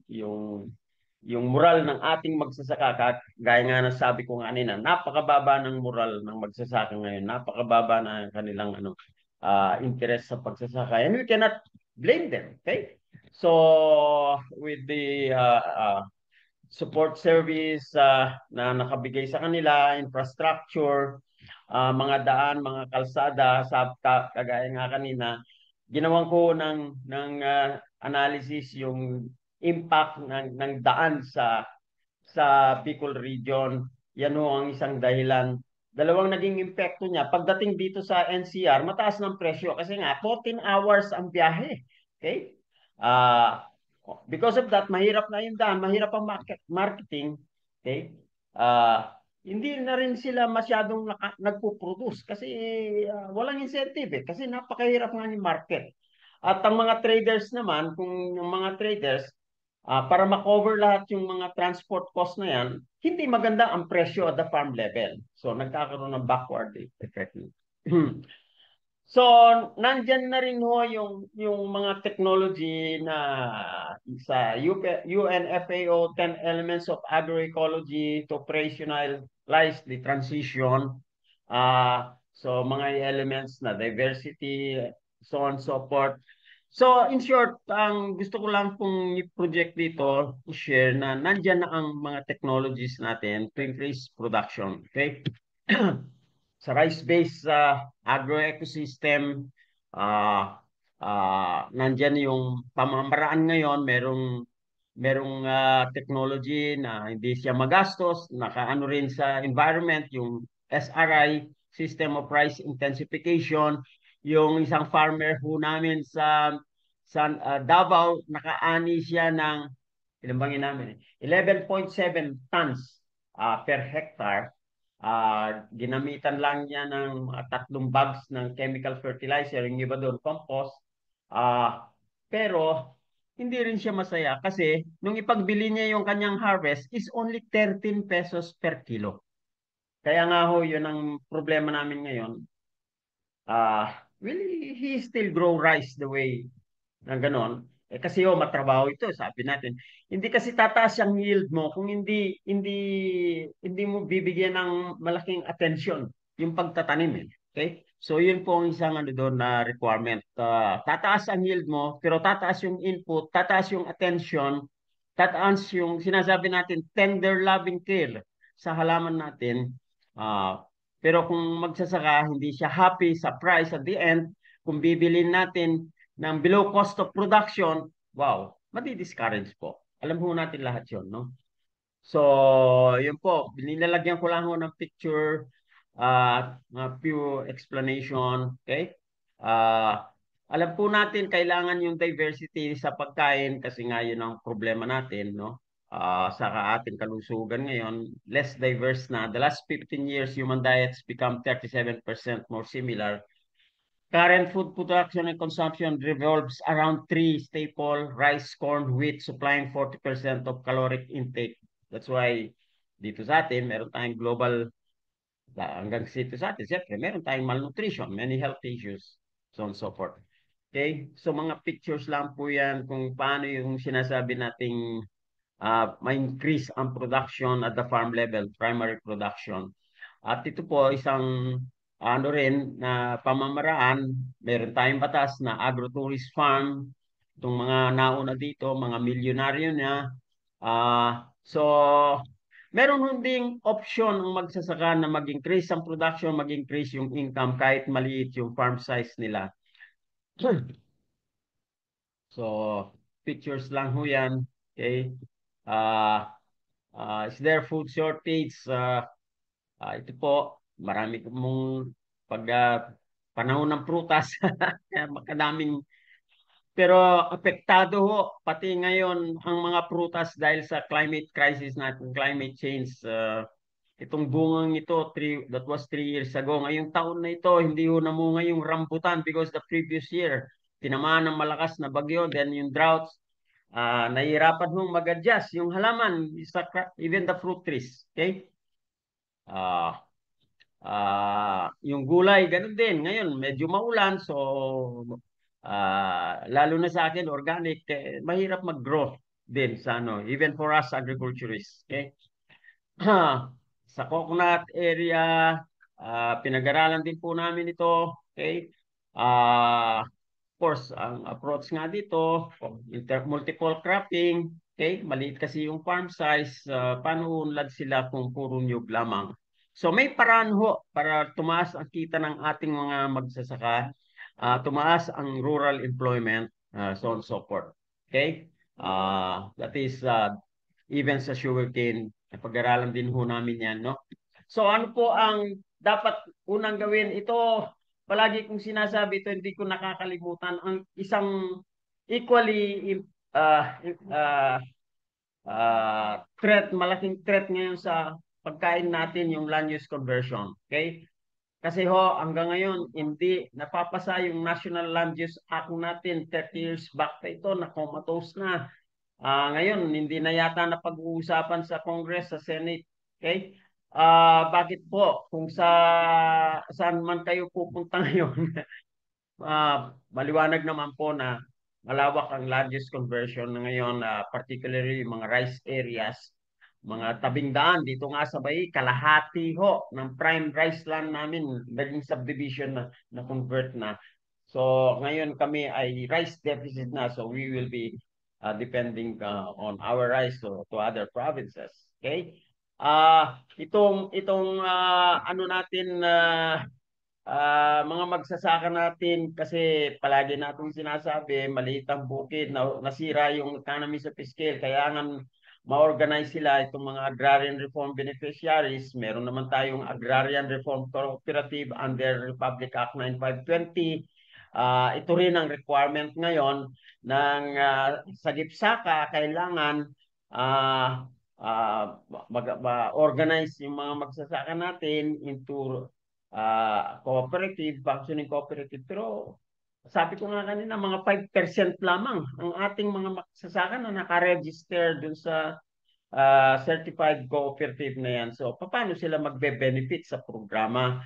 Speaker 2: moral ng ating magsasaka, gaya nga na sabi ko nga kanina, napakababa ng moral ng magsasaka ngayon. Napakababa na kanilang interest sa pagsasaka. And we cannot blame them. Okay? So, with the support service na nakabigay sa kanila, infrastructure, mga daan, mga kalsada, kagaya nga kanina, ginawan ko ng analysis yung impact ng daan sa Bicol region. Yan ho ang isang dahilan. Dalawang naging impacto niya. Pagdating dito sa NCR, mataas ng presyo kasi nga 14 hours ang biyahe. Okay? Uh, because of that, mahirap na yung daan, mahirap ang marketing. Okay? Hindi na rin sila masyadong nagpo-produce kasi walang incentive eh. Kasi napakahirap nga ni market. At ang mga traders naman, kung yung mga traders, para makover lahat yung mga transport cost na yan, hindi maganda ang presyo at the farm level. So, nagkakaroon ng backward effect. So, nandyan na rin ho yung mga technology na sa UNFAO 10 Elements of Agroecology to Operationalize the Transition. So, mga elements na diversity, so on and so forth. So, in short, ang gusto ko lang pong i-project dito, i-share na nandyan na ang mga technologies natin to increase production. Okay? Sa rice-based agro-ecosystem, nandyan yung pamamaraan ngayon, merong technology na hindi siya magastos, nakaano rin sa environment, yung SRI, System of Rice Intensification, yung isang farmer ho namin sa Davao, nakaani siya ng, ilan bangin namin, 11.7 tons per hectare. Ginamitan lang niya ng 3 bags ng chemical fertilizer, yung iba doon compost. Pero hindi rin siya masaya kasi nung ipagbili niya yung kanyang harvest is only 13 pesos per kilo. Kaya nga ho, yun ang problema namin ngayon. Will he still grow rice the way na ganon? Kasi matrabaho ito, sabi natin. Hindi kasi tataas yung yield mo kung hindi mo bibigyan ng malaking attention yung pagtatanim eh. Okay? So yun po ang isang doon na requirement. Tataas ang yield mo, pero tataas yung input, tataas yung attention, tataans yung sinasabi natin, tender loving care sa halaman natin. Pero kung magsasaka, hindi siya happy sa price at the end, kung bibilin natin ng below cost of production, wow, madi-discourage po. Alam po natin lahat yun, no? So, yun po, nilalagyan ko lang ho ng picture at few explanation, okay? Alam po natin kailangan yung diversity sa pagkain kasi nga yun ang problema natin, no? Sa ating kalusugan ngayon, less diverse na. The last 15 years, human diets become 37% more similar. Current food production and consumption revolves around three staple: rice, corn, wheat, supplying 40% of caloric intake. That's why dito sa atin, meron tayong global, hanggang dito sa atin, siyempre, meron tayong malnutrition, many health issues, so on and so forth. Okay? So mga pictures lang po yan kung paano yung sinasabi nating ma-increase ang production at the farm level, primary production. At ito po isang ano rin na pamamaraan, meron tayong batas na agrotourist farm, itong mga nauna dito, mga milyonaryo na. So, meron ding option ang magsasaka na mag-increase ang production, mag-increase yung income kahit maliit yung farm size nila. So, pictures lang ho yan. Okay? Is there food shortage? Ito po, marami mong pag panahon ng prutas, kaya makadaming, pero apektado ho, pati ngayon ang mga prutas dahil sa climate crisis natin, climate change. Itong bungang ito, that was 3 years ago. Ngayong taon na ito, hindi ho namunga yung rambutan because the previous year, tinamaan ng malakas na bagyo, then yung droughts, nahihirapan hong mag-adjust yung halaman, even the fruit trees. Okay? Ah, yung gulay, ganun din. Ngayon, medyo maulan, so lalo na sa akin, organic, mahirap mag-grow din sa ano, even for us agriculturists. Okay? Sa coconut area, pinag-aralan din po namin ito. Okay? Of course, ang approach nga dito, multiple cropping. Okay? Maliit kasi yung farm size. Paano unlad sila kung puro nyug lamang? So may paraan ho para tumaas ang kita ng ating mga magsasaka, tumaas ang rural employment, so on and so forth. Okay? That is even sa sugarcane, pag-aralan din ho namin yan, no? So ano po ang dapat unang gawin? Ito, palagi kong sinasabi ito, hindi ko nakakalimutan. Ang isang equally uh, threat, malaking threat ngayon sa pagkain natin yung land use conversion. Okay? Kasi ho, hanggang ngayon, hindi napapasa yung National Land Use Act natin 30 years back pa ito, na comatose na. Ngayon, hindi na yata na pag-uusapan sa Congress, sa Senate. Okay? Bakit po? Kung saan man kayo pupunta ngayon, maliwanag naman po na malawak ang land use conversion na ngayon, particularly yung mga rice areas, mga tabing daan. Dito nga sa Bay, kalahati ho ng prime rice land namin, naging subdivision na convert na. So ngayon kami ay rice deficit na, so we will be depending on our rice to other provinces. Okay? Itong ano natin mga magsasaka natin kasi palagi natong sinasabi, maliit ang bukid, nasira yung economy sa scale, kaya nga ma-organize sila itong mga agrarian reform beneficiaries. Meron naman tayong agrarian reform cooperative under Republic Act 9520. Ito rin ang requirement ngayon ng sa GIPSACA, kailangan organize yung mga magsasaka natin into cooperative, functioning cooperative. Pero sabi ko nga kanina, mga 5% lamang ang ating mga magsasaka na nakaregister dun sa certified cooperative na yan. So, paano sila magbe-benefit sa programa?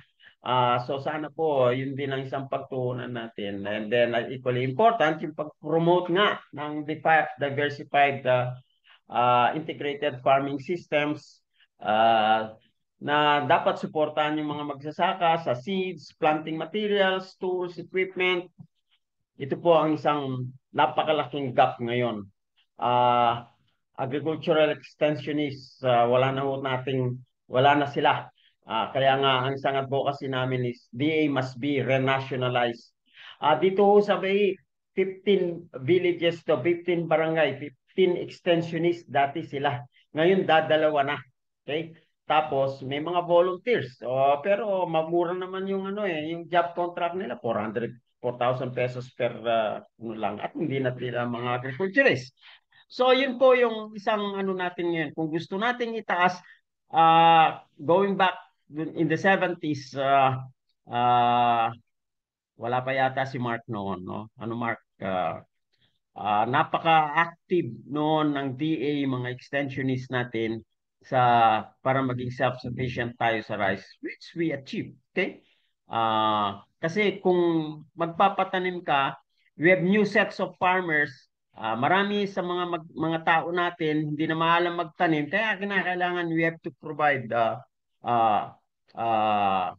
Speaker 2: So, sana po, yun din ang isang pagtuunan natin. And then, equally important, yung pag-promote nga ng diversified integrated farming systems, na dapat suportahan yung mga magsasaka sa seeds, planting materials, tools, equipment. Ito po ang isang napakalaking gap ngayon. agricultural extensionists, wala na sila. Kaya nga, ang isang advocacy namin is DA must be renationalized. Dito sa Bay, 15 villages to, 15 barangay, 15 extensionists, dati sila. Ngayon, dadalawa na. Okay? Tapos, may mga volunteers. Pero, mamura naman yung, yung job contract nila, 4,000 pesos per lang. At hindi na sila mga agriculturists. So, yun po yung isang natin ngayon. Kung gusto nating itaas, going back in the 70s, wala pa yata si Mark noon, no? Mark? Napaka-active noon ng DA, mga extensionists natin para maging self-sufficient tayo sa rice, which we achieved. Okay? Kasi kung magpapatanim ka, we have new sets of farmers. Marami sa mga tao natin hindi na maalam magtanim, kaya kinakailangan we have to provide uh, uh,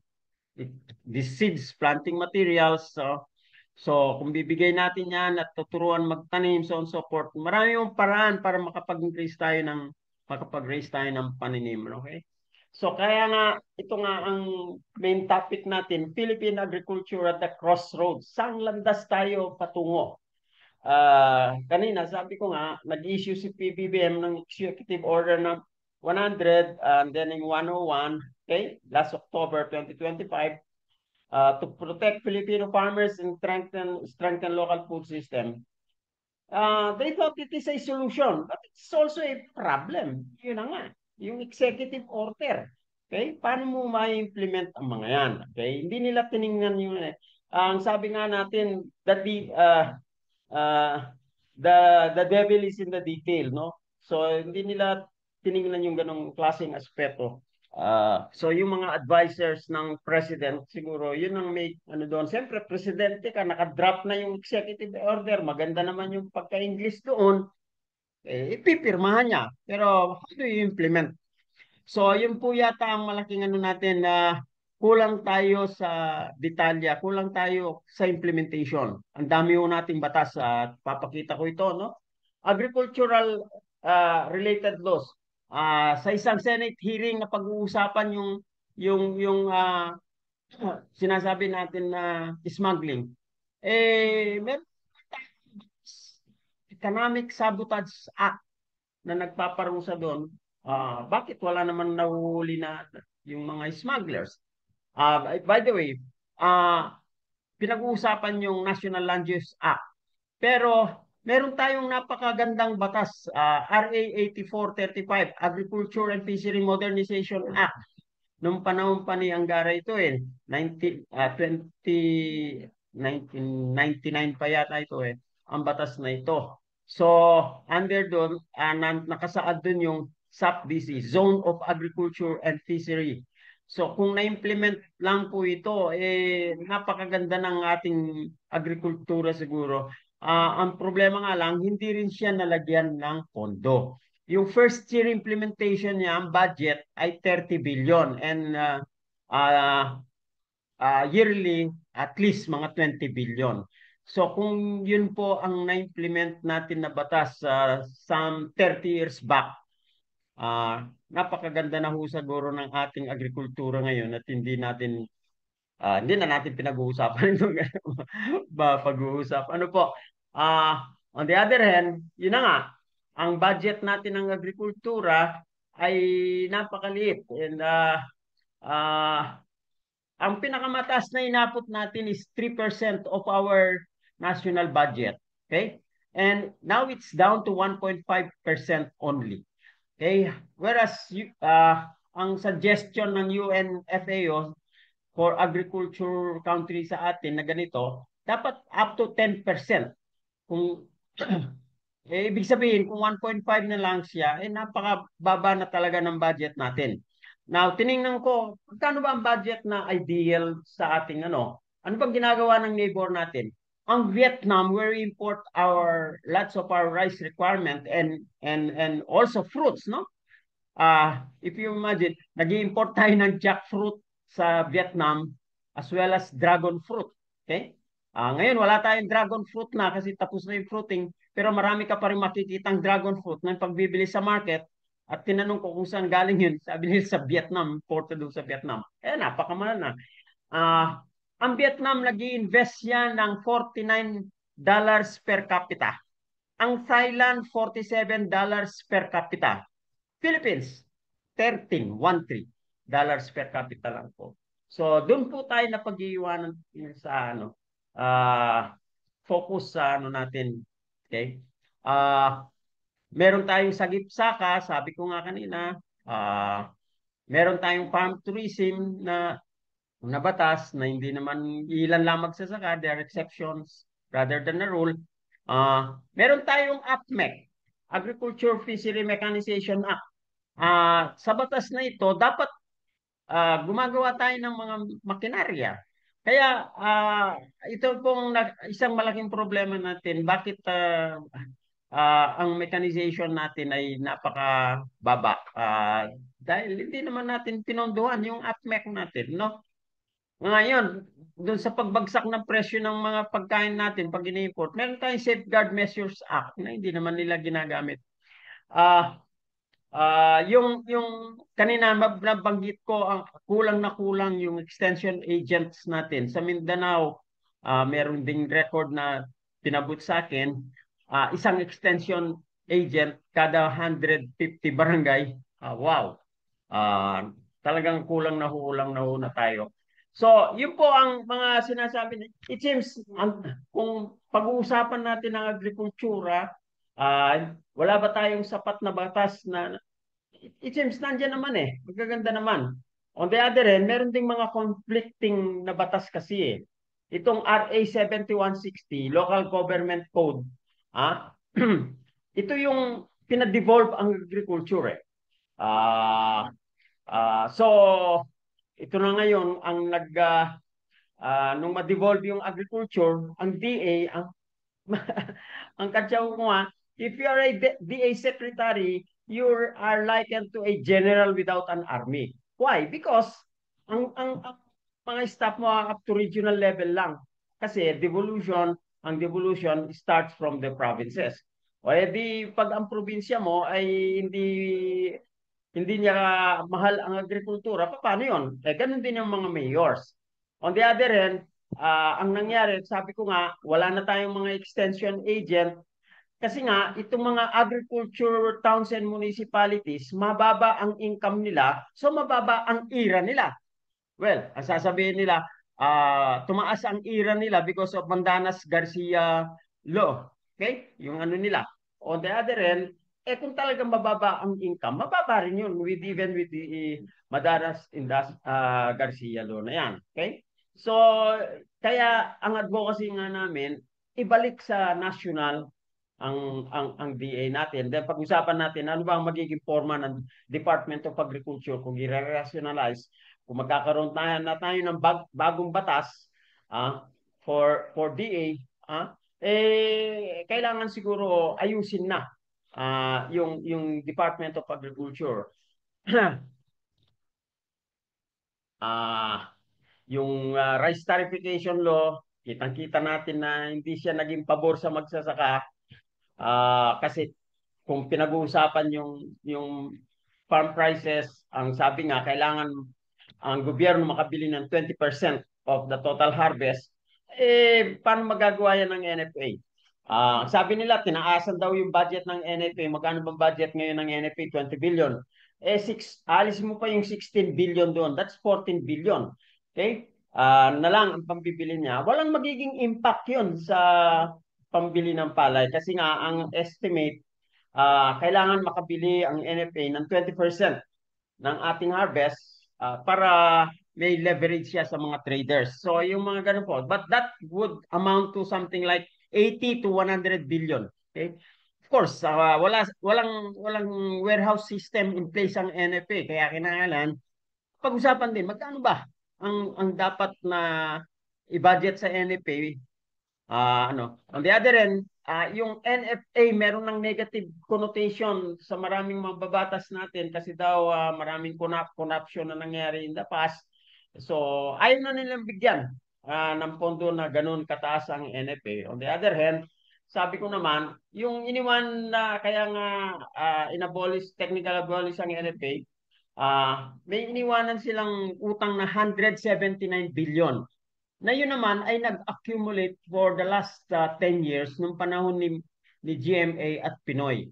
Speaker 2: these seeds, planting materials. So, kung bibigay natin yan at tuturuan magtanim, so on so forth, marami yung paraan para makapag-raise tayo ng paninim. Okay? So, kaya nga, ito nga ang main topic natin, Philippine Agriculture at the Crossroads. Saan landas tayo patungo? Kanina, sabi ko nga, nag-issue si PBBM ng Executive Order ng 100 and then in 101, okay, last October 2025, to protect Filipino farmers and strengthen local food system. They thought it is a solution, but it's also a problem. Yun na nga, yung executive order. Okay? Paano mo ma-implement ang mga yan? Okay? Hindi nila tiningnan yung ang sabi nga natin that the devil is in the detail, no? So hindi nila tiningnan yung ganong klaseng aspeto. So yung mga advisors ng president, siguro yun ang may doon. Siyempre, presidente ka, naka-drop na yung executive order, maganda naman yung pagka-English doon, ipipirmahan niya. Pero how do you implement? So yun po yata ang malaking natin na kulang tayo sa detalya, kulang tayo sa implementation. Ang dami ho nating batas at papakita ko ito, no? Agricultural related laws. Sa isang Senate hearing na pag-uusapan yung sinasabi natin na smuggling. Meron Economic Sabotage Act na nagpaparusa doon. Bakit wala naman nahuhuli na yung mga smugglers? By the way, pinag-uusapan yung National Land Use Act. Pero meron tayong napakagandang batas, RA 8435, Agriculture and Fishery Modernization Act. Nung panahon pa ni Angara ito 1999 pa yata ito ang batas na ito. So, under doon, nakasaad doon yung SAPBC, Zone of Agriculture and Fishery. So, kung na-implement lang po ito, napakaganda ng ating agrikultura siguro. Ang problema nga lang, hindi rin siya nalagyan ng pondo. Yung first year implementation niya, ang budget ay 30 billion and yearly at least mga 20 billion. So kung yun po ang na-implement natin na batas some 30 years back, napakaganda na ho siguro ng ating agrikultura ngayon at hindi na natin pinag-uusapan itong pag-uusap. Ano po? On the other hand, yun na nga, ang budget natin ng agrikultura ay napakaliit. And ang pinakamataas na inapot natin is 3% of our national budget. Okay? And now it's down to 1.5% only. Okay? Whereas ang suggestion ng UNFAO for agriculture country sa atin na ganito, dapat up to 10%. Kung ibig sabihin, kung 1.5 na lang siya, napakababa na talaga ng budget natin. Now, tiningnan ko, magkano ba ang budget na ideal sa ating ano? Ano bang ginagawa ng neighbor natin? Ang Vietnam, where we import lots of our rice requirement and also fruits, no? If you imagine, nag-import tayo ng jackfruit sa Vietnam as well as dragon fruit. Okay? Ngayon, wala tayong dragon fruit na kasi tapos na yung fruiting, pero marami ka pa rin makikitang dragon fruit na pagbibili sa market. At tinanong ko kung saan galing yun. Sabi nila sa Vietnam, imported doon sa Vietnam. Napakamahal na. Ah, ang Vietnam nag-i-invest yan ng $49 per capita. Ang Thailand, $47 per capita. Philippines, 13 per capita lang po. So, doon po tayo na pag-iiwanan sa focus sa natin. Okay? Meron tayong sagip-saka, sabi ko nga kanina, meron tayong farm tourism na batas na hindi naman ilan lang magsasaka, there are exceptions rather than a rule. Meron tayong APMEC, Agriculture Fishery Mechanization Act. Sa batas na ito, dapat gumagawa tayo ng mga makinarya. Kaya ito pong isang malaking problema natin. Bakit ang mechanization natin ay napakababa? Dahil hindi naman natin pinondohan yung APMEC natin, no? Ngayon, doon sa pagbagsak ng presyo ng mga pagkain natin pag ini-import, meron tayong Safeguard Measures Act na hindi naman nila ginagamit. Ah, yung kanina nabanggit ko ang kulang na kulang yung extension agents natin sa Mindanao. Meron ding record na pinabot sa akin, isang extension agent kada 150 barangay. Wow. Ah, Talagang kulang na tayo. So, yun po ang mga sinasabi. It seems, kung pag-uusapan natin ang agrikultura, wala ba tayong sapat na batas na it seems nandiyan naman eh. Magaganda naman. On the other hand, meron ding mga conflicting na batas kasi eh. Itong RA 7160, Local Government Code, ito yung pina-devolve ang agriculture eh. So, ito na ngayon ang nung ma-devolve yung agriculture, ang DA, ang katsaw ko nga, if you are a DA secretary, you are likened to a general without an army. Why? Because ang mga staff mo up to regional level lang. Kasi ang devolution starts from the provinces. O edi pag ang probinsya mo ay hindi niya mahal ang agrikultura, paano yun? Ganun din yung mga mayors. On the other hand, ang nangyari, sabi ko nga, wala na tayong mga extension agent kasi nga, itong mga agriculture towns and municipalities, mababa ang income nila, so mababa ang ira nila. Well, ang sasabihin nila, tumaas ang ira nila because of Mandanas Garcia law. Okay? Yung ano nila. On the other hand, kung talagang mababa ang income, mababa rin yun even with the Mandanas Garcia law na yan. Okay? So, kaya ang advocacy nga namin, ibalik sa national ang DA natin. Then pag-usapan natin ano ba ang magiging forma ng Department of Agriculture kung i-rationalize, kung magkakaroon tayo ng bagong batas for DA, kailangan siguro ayusin na yung Department of Agriculture. Yung rice tarification law, kitang-kita natin na hindi siya naging pabor sa magsasaka. Kasi kung pinag-uusapan yung farm prices, ang sabi nga, kailangan ang gobyerno makabili ng 20% of the total harvest, paano magagawa yan ng NFA? Sabi nila, tinaasan daw yung budget ng NFA. Magkano bang budget ngayon ng NFA? 20 billion. Alis mo pa yung 16 billion doon. That's 14 billion. Okay? Na lang ang pambibili niya. Walang magiging impact yun sa pambili ng palay. Kasi nga, ang estimate, kailangan makabili ang NFA ng 20% ng ating harvest para may leverage siya sa mga traders. So, yung mga ganun po. But that would amount to something like 80 to 100 billion. Okay? Of course, walang warehouse system in place ang NFA. Kaya kinakailangan, pag-usapan din, magkano ba ang dapat na i-budget sa NFA. On the other end, yung NFA meron ng negative connotation sa maraming mababatas natin kasi daw maraming corruption na nangyari in the past. So, ayaw na nilang bigyan. ng pondo na ganun kataas ang NFA. On the other hand, sabi ko naman, yung iniwan na kaya nga technical abolish ang NFA, may iniwanan silang utang na 179 billion. Na yun naman ay nag-accumulate for the last 10 years nung panahon ni GMA at Pinoy.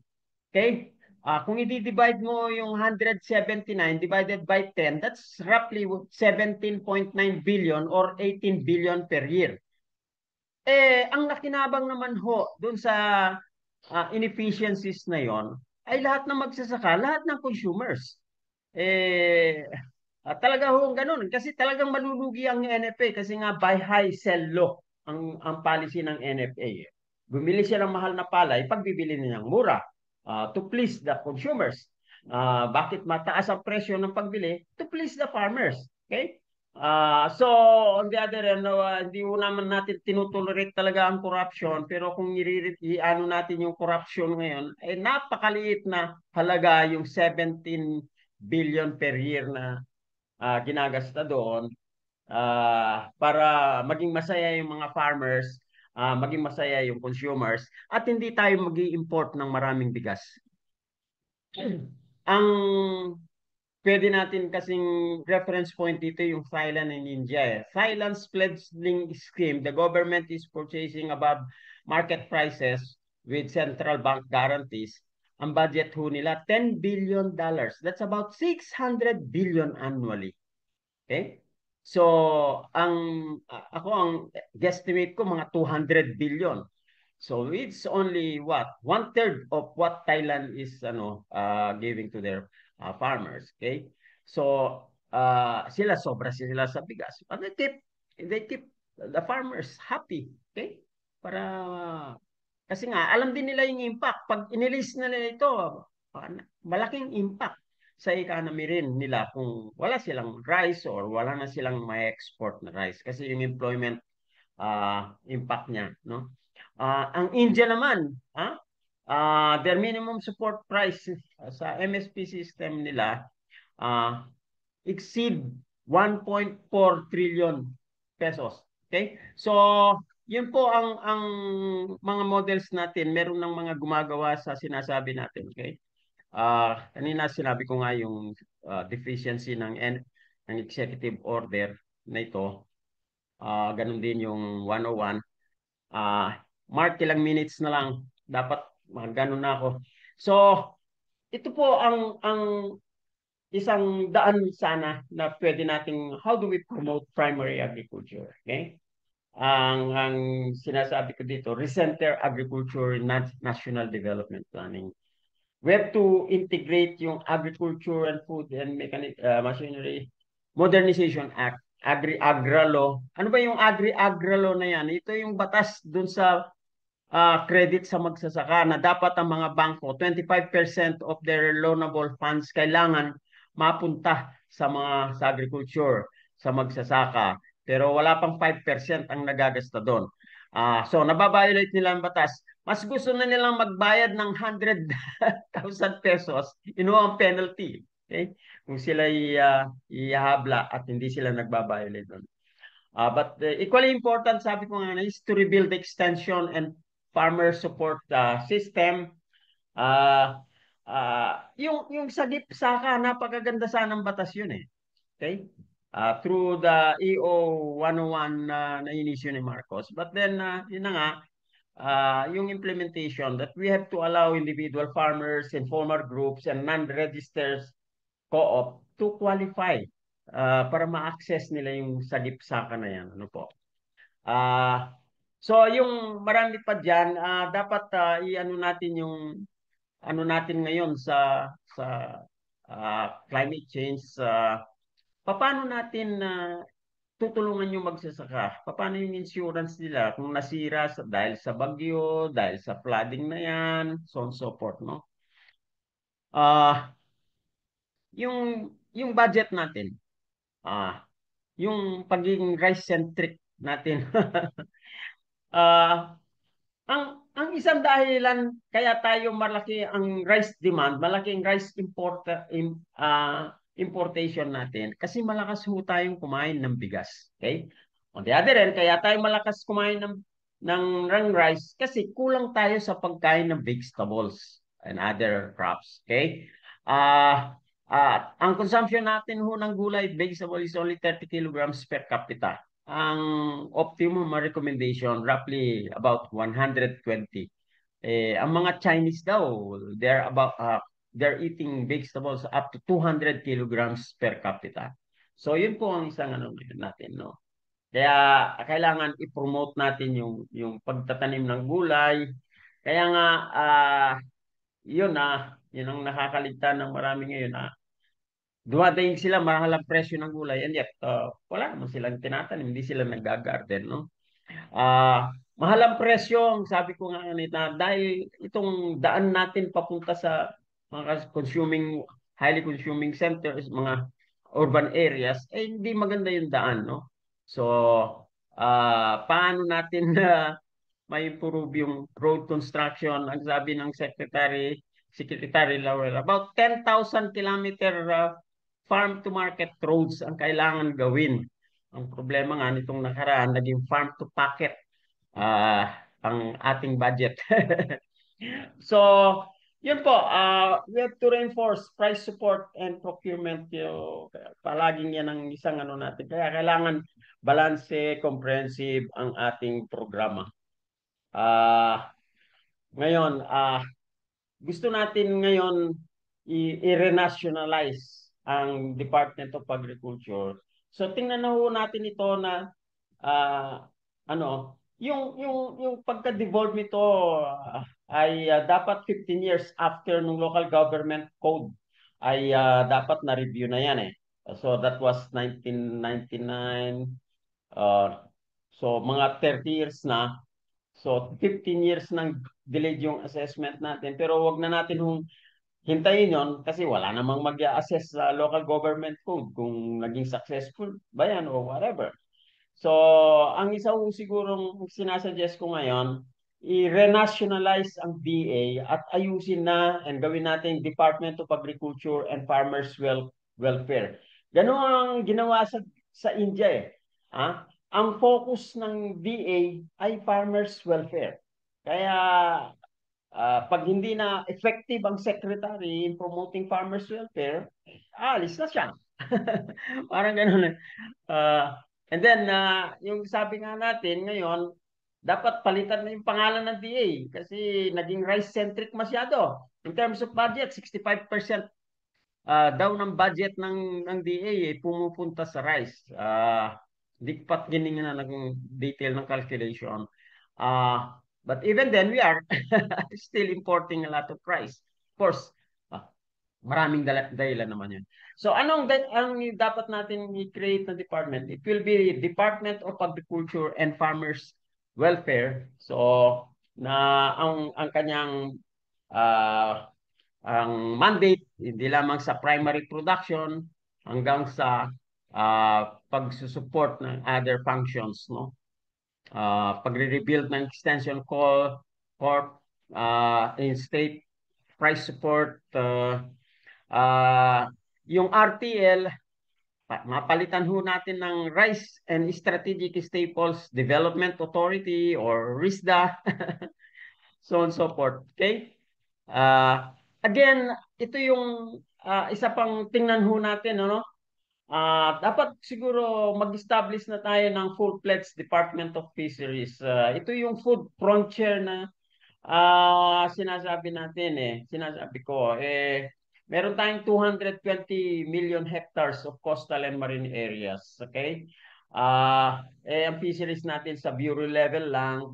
Speaker 2: Okay? Kung i-divide mo yung 179 divided by 10, that's roughly 17.9 billion or 18 billion per year. Ang nakinabang naman ho dun sa inefficiencies na yon ay lahat ng magsasaka, lahat ng consumers. Talaga ho ganun. Kasi talagang malulugi ang NFA kasi nga buy high, sell low ang policy ng NFA. Bumili siya ng mahal na palay, pagbibili niya ng mura to please the consumers. Bakit mataas ang presyo ng pagbili? To please the farmers. Okay? So, on the other end, hindi mo naman natin tinutolerate talaga ang corruption, pero kung i-ano natin yung corruption ngayon, napakaliit na halaga yung 17 billion per year na ginagasta doon para maging masaya yung mga farmers, maging masaya yung consumers, at hindi tayo mag-i-import ng maraming bigas. Ang pwede natin kasing reference point dito yung Thailand and India. Thailand's pledging scheme, the government is purchasing above market prices with central bank guarantees. Ang budget ho nila, $10 billion. That's about 600 billion annually. Okay? So, ako ang guesstimate ko mga 200 billion. So it's only what? One third of what Thailand is giving to their farmers. Okay? So sobra sila sa bigas. But they keep the farmers happy. Okay? Para kasi nga alam din nila yung impact. Pag inilis na nila ito, malaking impact sa economy rin nila kung wala silang rice or wala na silang may export na rice kasi yung employment impact niya, no? Ang India naman, their minimum support price sa MSP system nila exceed 1.4 trillion pesos. Okay? So, yun po ang mga models natin. Meron ng mga gumagawa sa sinasabi natin. Okay? Kanina sinabi ko nga yung deficiency ng executive order na ito. Ganun din yung 101. Mark, ilang minutes na lang. Dapat magano na ako. So, ito po ang isang daan sana na pwede nating how do we promote primary agriculture? Okay? Ang sinasabi ko dito, recenter agriculture national development planning. We have to integrate yung Agriculture and Food and Machinery Modernization Act, Agri-Agra Law. Ano ba yung Agri-Agra Law na yan? Ito yung batas dun sa credit sa magsasaka na dapat ang mga bangko, 25% of their loanable funds kailangan mapunta sa agriculture, sa magsasaka. Pero wala pang 5% ang nagagasta doon. So, nababiolate nila ang batas. Mas gusto na nilang magbayad ng 100,000 pesos, ang penalty. Okay? Kung sila ihabla at hindi sila nagbabiolate doon. But equally important, sabi ko nga, is to rebuild the extension and farmer support system. Yung sagip saka, napakaganda sanang batas yun eh. Okay? Through the EO 101 na inisyo ni Marcos. But then, yun na nga, yung implementation that we have to allow individual farmers, informal groups, and non-registered co-op to qualify para ma-access nila yung sagip saka na yan. Ano po? So yung marami pa diyan, dapat i-ano natin yung ano natin ngayon sa climate change. Paano natin tutulungan yung magsasaka? Paano yung insurance nila kung nasira dahil sa bagyo, dahil sa flooding na yan, so on so forth, no? Yung budget natin, yung pagiging rice-centric natin. Ang isang dahilan kaya tayo malaki ang rice demand, malaki ang rice importation natin kasi malakas ho tayong kumain ng bigas. Okay? On the other end, kaya tayo malakas kumain ng rice kasi kulang tayo sa pagkain ng vegetables and other crops. Okay? Ang consumption natin ho ng gulay, vegetable is only 30 kilograms per capita. Ang optimum recommendation, roughly about 120. Ang mga Chinese daw, they're eating vegetables up to 200 kilograms per capita. So yun po ang isang ano natin, no? Kaya kailangan i-promote natin yung pagtatanim ng gulay. Kaya nga yun ang nakakaligtan ng marami ngayon. Dumating sila mahal ang presyo ng gulay and yet wala naman silang tinatanim, hindi sila nag-garden, no? Mahal ang presyo, sabi ko nga kanina, dahil itong daan natin papunta sa mga highly consuming centers, mga urban areas, hindi maganda yung daan, no? So, paano natin na may improve yung road construction? Ang sabi ng Secretary Laurel, about 10,000 kilometer farm to market roads ang kailangan gawin. Ang problema nga nitong nakaraan, naging farm to pocket ang ating budget. So, yun po, we have to reinforce price support and procurement. Palaging yan ang isang ano natin. Kaya kailangan balanse, comprehensive ang ating programa. Ngayon, gusto natin ngayon i-renationalize ang Department of Agriculture. So tingnan na ho natin ito na yung pagka-devolve nito ay dapat 15 years after ng local government code ay dapat na-review na yan eh. So that was 1999. So mga 30 years na. So 15 years nang delayed yung assessment natin. Pero wag na natin hintayin yon kasi wala namang mag-assess sa local government code kung naging successful ba yan o whatever. So, ang isa ko sigurong sinasuggest ko ngayon, i-renationalize ang DA at ayusin na and gawin natin Department of Agriculture and Farmers Welfare. Ganun ang ginawa sa India eh. Ang focus ng DA ay farmers welfare. Kaya pag hindi na effective ang secretary in promoting farmers welfare, alis na siya. Parang ganun. And then, yung sabi nga natin ngayon, dapat palitan na yung pangalan ng DA kasi naging rice-centric masyado. In terms of budget, 65% daw ng budget ng DA pumupunta sa rice. Di pat giningan na ng detail ng calculation. But even then, we are still importing a lot of rice. Of course, maraming dahilan naman yun. So ang dapat natin i-create na department? It will be Department of Agriculture and Farmers Welfare. So na ang kanyang ang mandate hindi lamang sa primary production hanggang sa pagsusupport ng other functions, no? Pagre-rebuild ng extension corp, in state price support, yung RTL, mapalitan ho natin ng Rice and Strategic Staples Development Authority or RISDA, so on and so forth. Okay? Again, ito yung isa pang tingnan ho natin, ano? Dapat siguro mag-establish na tayo ng full-fledged Department of Fisheries. Ito yung food frontier na sinasabi natin eh. Sinasabi ko, meron tayong 220 million hectares of coastal and marine areas. Okay? Ang fisheries natin sa bureau level lang,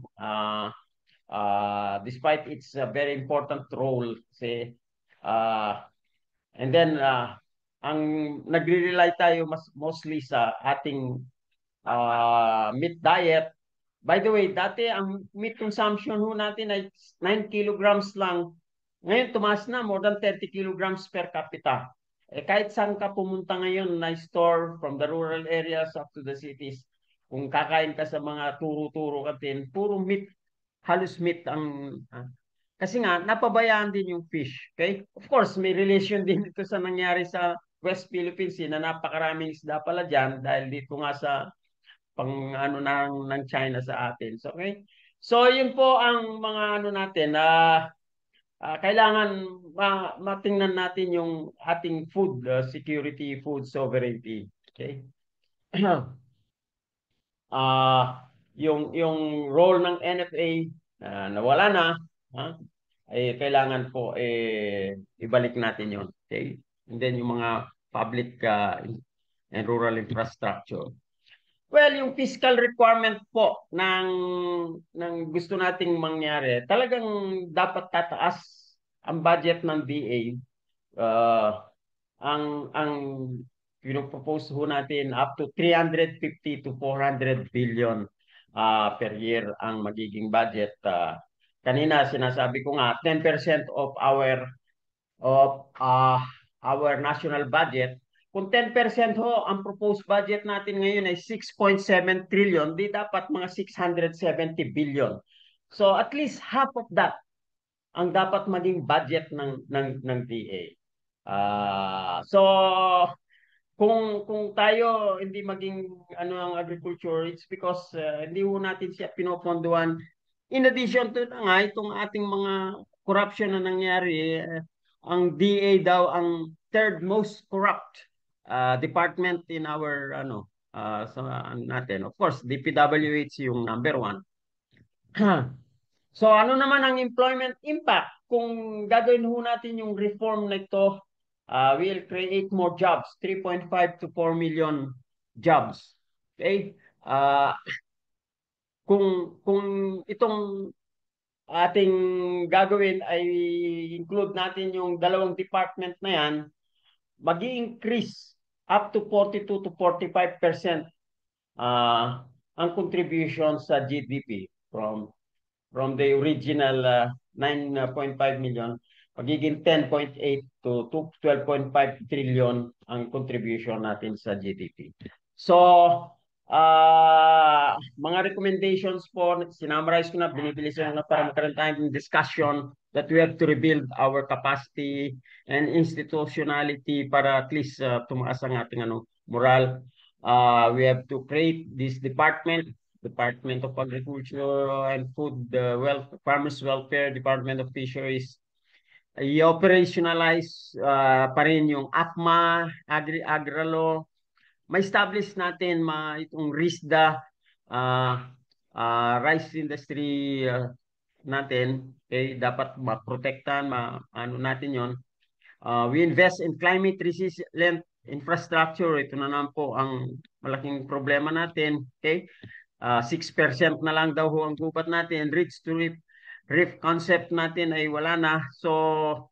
Speaker 2: despite its very important role, say, and then, ang nagre-rely tayo mostly sa ating meat diet. By the way, dati ang meat consumption ho natin ay 9 kilograms lang. Ngayon, tumaas na more than 30 kilograms per capita. Kahit saan ka pumunta ngayon na store from the rural areas up to the cities, kung kakain ka sa mga turo-turo katin, puro meat, halos meat ang... kasi nga, napabayaan din yung fish. Okay? Of course, may relation din ito sa nangyari sa West Philippines na napakaraming isda pala dyan dahil dito nga sa pang ano ng China sa atin. So, okay? So, yun po ang mga ano natin na kailangan matingnan natin yung ating food security, food sovereignty. Okay? Yung role ng NFA nawala na, ha? Kailangan po ibalik natin yon. Okay? And then yung mga public and rural infrastructure. Well, yung fiscal requirement po ng gusto nating mangyari, talagang dapat tataas ang budget ng DA. Uh, ang pinopropose ho natin up to 350 to 400 billion per year ang magiging budget. Kanina sinasabi ko nga 10% of our national budget. Kung 10% ho ang proposed budget natin ngayon ay 6.7 trillion, di dapat mga 670 billion. So at least half of that ang dapat maging budget ng DA. So kung tayo hindi maging ano ang agriculture, it's because hindi ho natin siya pinopondohan. In addition to na nga, itong ating mga corruption na nangyari, ang DA daw ang third most corrupt department in our sa natin. Of course, DPWH yung number one. So ano naman ang employment impact? Kung gagawin ho natin yung reform na ito, will create more jobs, 3.5 to 4 million jobs. Okay? Kung itong ating gagawin ay include natin yung dalawang department na yan, magi-increase up to 42 to 45% ang contribution sa GDP from the original 9.5 million, magiging 10.8 to 12.5 trillion ang contribution natin sa GDP. So, mga recommendations po, sinummarize ko na, binibilis na para magkaroon tayong discussion that we have to rebuild our capacity and institutionality para at least tumaas ang ating moral. We have to create this Department of Agriculture and Food, Farmers Welfare, Department of Fisheries. I-operationalize pa rin yung AFMA, Agralo. Ma-establish natin itong RISDA, rice industry natin. Okay? Dapat maprotektan, ano natin yon. We invest in climate resistant infrastructure. Ito na naman po ang malaking problema natin. Okay? 6% na lang daw ho ang gubat natin. Reach to reef concept natin ay wala na. So,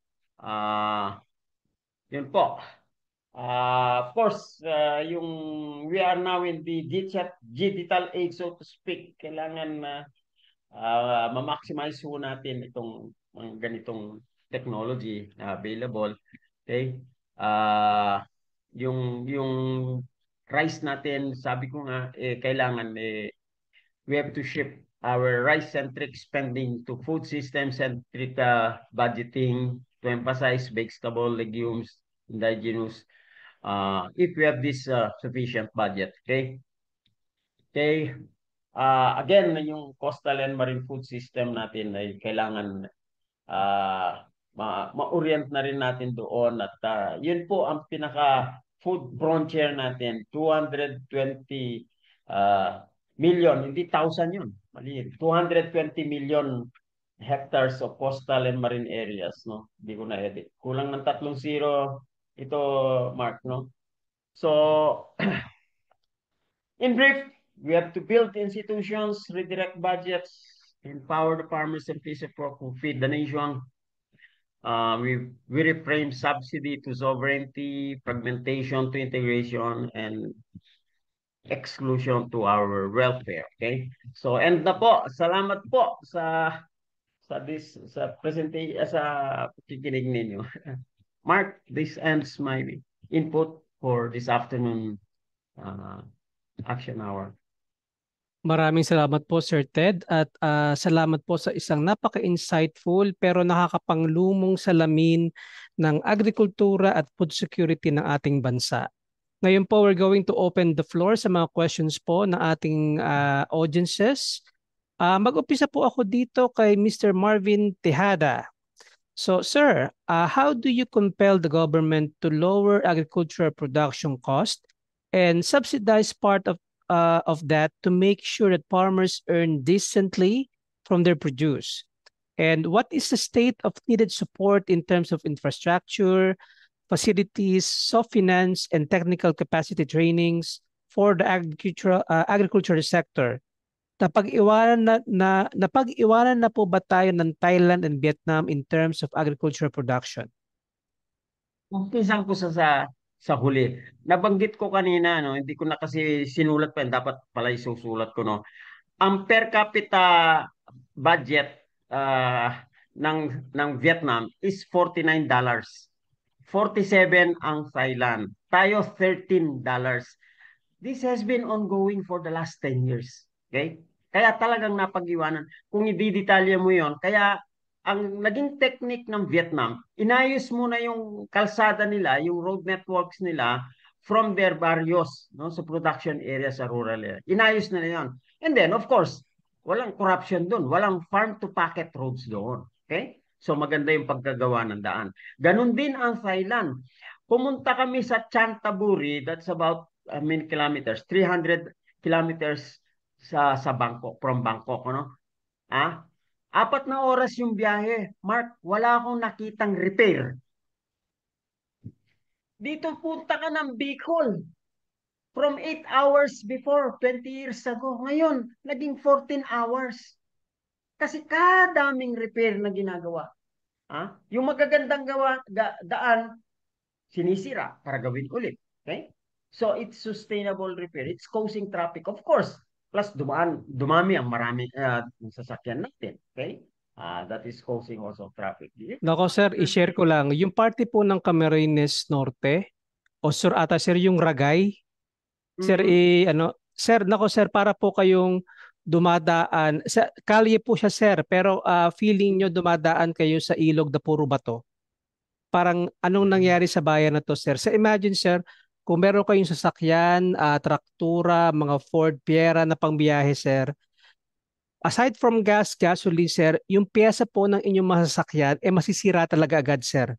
Speaker 2: yun po. Of course, we are now in the digital age, so to speak. Kailangan ma-maximize ho natin itong ganitong technology available. Okay? Yung rice natin, sabi ko nga, kailangan we have to shift our rice-centric spending to food system-centric budgeting to emphasize vegetable, legumes, indigenous, if we have this sufficient budget. Okay? Okay. Again, yung coastal and marine food system natin ay kailangan ma-orient na rin natin doon at yun po ang pinaka food frontier natin, 220 million, hindi 1,000 yun. Mali, 220 million hectares of coastal and marine areas, no? Hindi ko na-edit. Kulang ng 3 ito, Mark, no? So, in brief, we have to build institutions, redirect budgets, empower the farmers and peaceable who feed the nation. We reframe subsidy to sovereignty, fragmentation to integration, and exclusion to our welfare. Okay? So, end na po. Salamat po sa presentation, sa pakikinig ninyo. Mark, this ends my input for this afternoon action hour.
Speaker 1: Maraming salamat po Sir Ted at salamat po sa isang napaka-insightful pero nakakapanglumong salamin ng agrikultura at food security ng ating bansa. Ngayon po, we're going to open the floor sa mga questions po ng ating audiences. Mag-umpisa po ako dito kay Mr. Marvin Tejada. So, sir, how do you compel the government to lower agricultural production cost and subsidize part of that to make sure that farmers earn decently from their produce? And what is the state of needed support in terms of infrastructure, facilities, soft finance, and technical capacity trainings for the agricultural sector? Napag-iwanan na po ba tayo ng Thailand and Vietnam in terms of agricultural production?
Speaker 2: Umpisan ko sa huli. Nabanggit ko kanina, no, hindi ko na kasi sinulat pa, dapat pala isusulat ko, no. Ang per capita budget ng Vietnam is $49. 47 ang Thailand. Tayo $13. This has been ongoing for the last 10 years. Okay? Kaya talagang napag-iwanan. Kung i-detalye mo yon, kaya ang naging technique ng Vietnam, inayos muna yung kalsada nila, yung road networks nila from their barrios, no, sa production area sa rural area. Inayos nila yon. And then, of course, walang corruption doon. Walang farm-to-pocket roads doon. Okay? So maganda yung pagkagawa ng daan. Ganun din ang Thailand. Pumunta kami sa Chantaburi, that's about many kilometers, 300 kilometers sa Bangkok, from Bangkok, ano? Ah, 4 na oras yung biyahe. Mark, wala akong nakitang repair. Dito punta ka ng Bicol. From 8 hours before, 20 years ago. Ngayon, naging 14 hours. Kasi kadaming repair na ginagawa. Yung magagandang daan, sinisira para gawin ulit. Okay? So, it's sustainable repair. It's causing traffic. Of course, plus dumami ang marami sasakyan natin. Okay? That is causing also traffic.
Speaker 1: Nako sir, i-share ko lang. Yung party po ng Camarines Norte, o sir ata sir yung Ragay. Sir,
Speaker 2: Mhm.
Speaker 1: sir, nako sir, para po kayong dumadaan. Kalye po siya sir, pero feeling nyo dumadaan kayo sa ilog na puro bato. Parang anong nangyari sa bayan na to, sir? So imagine, sir, kung meron kayong sasakyan, traktura, mga Ford Fiera na pangbiyahe, sir, aside from gasoline, sir, yung pyesa po ng inyong masasakyan, masisira talaga agad, sir,